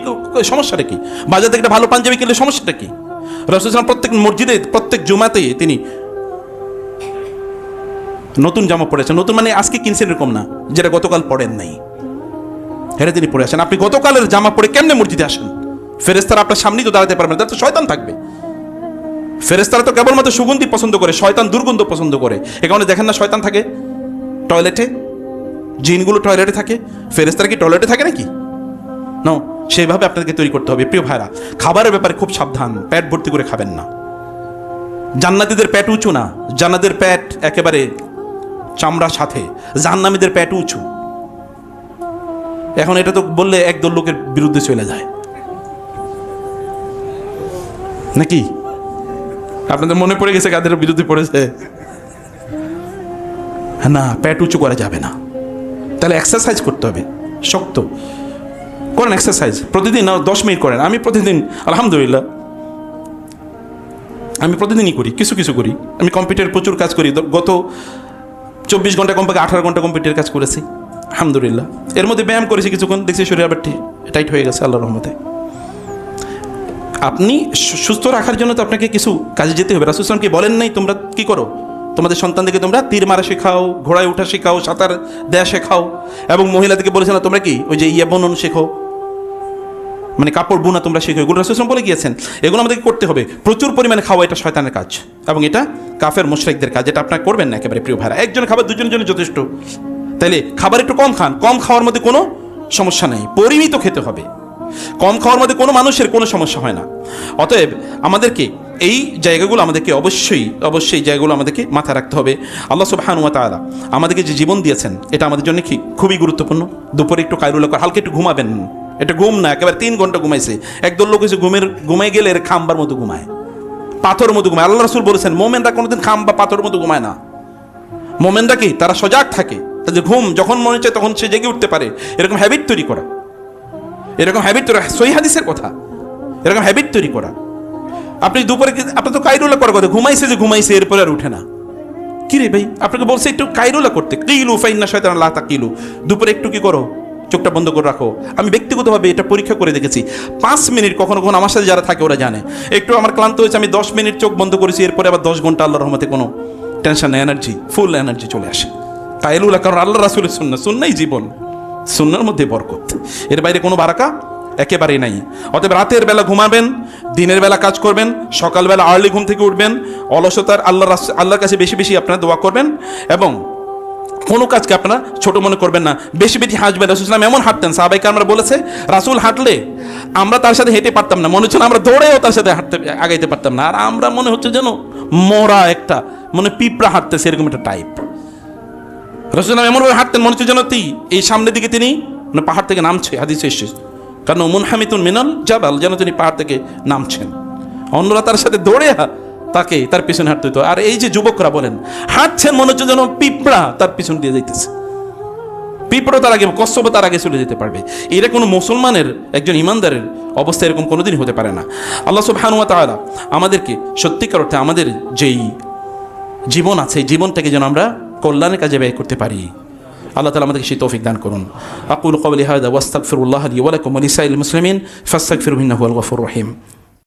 সমস্যাটা কি? বাজার থেকে একটা ভালো পাঞ্জাবি কিনলে সমস্যাটা কি? রাসূল সাল্লাল্লাহু আলাইহি ওয়াসাল্লাম প্রত্যেক মসজিদে, প্রত্যেক জুমাতে তিনি নতুন জামা পরেছেন। নতুন মানে আজকে কিনছেন এরকম না, যেটা গতকাল পরেন নাই, এটা তিনি পরে আসেন। আপনি গতকালের জামা পরে কেমনে মসজিদে আসেন? ফেরেশতারা আপনার সামনেই তো দাঁড়াতে পারবেন না, তাতে শয়তান থাকবে। ফেরেশতারা তো কেবলমাত্র সুগন্ধি পছন্দ করে, শয়তান দুর্গন্ধ পছন্দ করে। এ কারণে দেখেন না, শয়তান থাকে টয়লেটে, জিনগুলো টয়লেটে থাকে। ফেরেশতারা কি টয়লেটে থাকে নাকি? নো, সেইভাবে আপনাদেরকে তৈরি করতে হবে। প্রিয় ভাইরা, খাবারের ব্যাপারে খুব সাবধান, পেট ভর্তি করে খাবেন না। জান্নাতীদের পেট উঁচু না, জান্নাতের পেট একেবারে চামড়ার সাথে, জাহান্নামীদের পেট উঁচু। এখন এটা তো বললে একদল লোকের বিরুদ্ধে চলে যায় নাকি? আপনাদের মনে পড়ে গেছে কাদের বিরুদ্ধে পড়েছে? না, পেট উঁচু করা যাবে না। তাহলে এক্সারসাইজ করতে হবে, শক্ত করেন এক্সারসাইজ প্রতিদিন, 10 মিনিট করেন। আমি প্রতিদিন আলহামদুলিল্লাহ আমি প্রতিদিনই করি, কিছু কিছু করি। আমি কম্পিউটার প্রচুর কাজ করি, গত 24 ঘন্টা কমপক্ষে 18 ঘন্টা কম্পিউটার কাজ করেছি আলহামদুলিল্লাহ। এর মধ্যে ব্যায়াম করেছি কিছুক্ষণ, দেখছি শরীর আবার টাইট হয়ে গেছে আল্লাহর রহমতে। আপনি সুস্থ রাখার জন্য তো আপনাকে কিছু কাজে যেতে হবে। রাসূল সাল্লাল্লাহু আলাইহি ওয়াসাল্লাম কি বলেন নাই, তোমরা কি করো, তোমাদের সন্তানদেরকে তোমরা তীর মারা শেখাও, ঘোড়ায় ওঠা শেখাও, সাঁতার দেয়া শেখাও, এবং মহিলাদেরকে বলেছেন না তোমরা কি ওই যে বুনন শেখো, মানে কাপড় বুনা তোমরা শেখো। এগুলো রাসূল সাল্লাল্লাহু আলাইহি ওয়াসাল্লাম বলে গিয়েছেন, এগুলো আমাদেরকে করতে হবে। প্রচুর পরিমাণে খাওয়া এটা শয়তানের কাজ, এবং এটা কাফের মুশরিকদের কাজ, এটা আপনারা করবেন না একেবারে। প্রিয় ভাইরা, একজনের খাবার দুজনের জন্য যথেষ্ট। তাইলে খাবার একটু কম খান, কম খাওয়ার মধ্যে কোনো সমস্যা নেই, পরিমিত খেতে হবে। কম খাওয়ার মধ্যে কোনো মানুষের কোনো সমস্যা হয় না। অতএব আমাদেরকে এই জায়গাগুলো আমাদেরকে অবশ্যই জায়গাগুলো আমাদেরকে মাথায় রাখতে হবে। আল্লাহ সুবহানাহু ওয়া তাআলা আমাদেরকে যে জীবন দিয়েছেন, এটা আমাদের জন্য কি খুবই গুরুত্বপূর্ণ। দুপুরে একটু কায়রুল্লাহ করে হালকা একটু ঘুমাবেন। এটা ঘুম না, একেবারে 3 ঘন্টা ঘুমাইছে। একদল লোক এসে ঘুমাই গেলে এর খাম্বার মতো ঘুমায়, পাথর মতো ঘুমায়। আল্লাহ রাসূল বলেছেন মোমেনরা কোনোদিন খাম বা পাথর মতো ঘুমায় না। মোমেনরা কি, তারা সজাগ থাকে, তাদের ঘুম যখন মনে চায় তখন সে জেগে উঠতে পারে। এরকম হ্যাবিট তৈরি করা, সহিহ হাদিসের কথা, এরকম হ্যাবিট তৈরি করা। আপনি দুপুরে আপনার তো কায়রুল্লাহ করার কথা, ঘুমাইছে এরপরে আর উঠে না। কি রে ভাই, আপনাকে বলছে একটু কায়রুল্লাহ করতে, কিলু ফাইন্না শায়তানা লা তাকিলু, দুপুরে একটু কি করো, চোখটা বন্ধ করে রাখো। আমি ব্যক্তিগতভাবে এটা পরীক্ষা করে দেখেছি, 5 মিনিট, কখনো কখনো আমার সাথে যারা থাকে ওরা জানে, একটু আমার ক্লান্ত হয়েছে, আমি 10 মিনিট চোখ বন্ধ করেছি, এরপরে আবার 10 ঘন্টা আল্লাহর রহমতে কোনো টেনশন, এনার্জি, ফুল এনার্জি চলে আসে। কায়রুল্লাহ, কারণ আল্লাহ রাসূলের সুন্নাহ জীবন, সুন্নাহর মধ্যে বরকত, এর বাইরে কোনো বারাকা একেবারেই নাই। অতএব রাতের বেলা ঘুমাবেন, দিনের বেলা কাজ করবেন, সকালবেলা আর্লি ঘুম থেকে উঠবেন, অলসতার আল্লাহর কাছে বেশি বেশি আপনারা দোয়া করবেন, এবং কোনো কাজকে আপনারা ছোট মনে করবেন না, বেশি বেশি হাসবেন। রাসূল সাল্লাল্লাহু আলাইহি ওয়াসাল্লাম এমন হাঁটতেন, সাহাবায়ে কেরামরা বলেছে রাসূল হাঁটলে আমরা তার সাথে হেঁটে পারতাম না, মনে হচ্ছে না আমরা দৌড়েও তার সাথে আগাইতে পারতাম না, আর আমরা মনে হচ্ছে যেন মোরা একটা মনে পিঁপড়া হাঁটতেছে, এরকম একটা টাইপ। রাসূল সাল্লাল্লাহু আলাইহি ওয়াসাল্লাম এমনভাবে হাঁটতেন মনে হচ্ছে যেন এই সামনের দিকে তিনি পাহাড় থেকে নামছে, হাদিসে এসেছে, কারণ মুনহামিতুন মিনাল জাবাল, যেন তিনি পাহাড় থেকে নামছেন। অন্যরা তার সাথে দৌড়ে তাকে তার পিছনে হাঁটতে হতো। আর এই যে যুবকরা বলেন হাঁটছেন মনে হচ্ছে যেন পিঁপড়া তার পিছন দিয়ে যাইতেছে, পিঁপড়া তার আগে, কচ্ছপ তার আগে চলে যেতে পারবে। এরা কোনো মুসলমানের, একজন ইমানদারের অবস্থা এরকম কোনোদিনই হতে পারে না। আল্লাহ সুবহানাহু ওয়া তাআলা আমাদেরকে সত্যিকার অর্থে আমাদের যেই জীবন আছে, এই জীবনটাকে যেন আমরা কল্যাণের কাজে ব্যয় করতে পারি। আল্লাহ তাআলা আমাদেরকে সেই তৌফিক দান করুন। আকুলু কওলি হাযা ওয়াস্তাগফিরুল্লাহ লি ওয়া লাকুম ওয়া লিসাইরিল মুসলিমিন ফাস্তাগফিরুহু ইন্নাহু হুয়াল গফুরুর রহিম।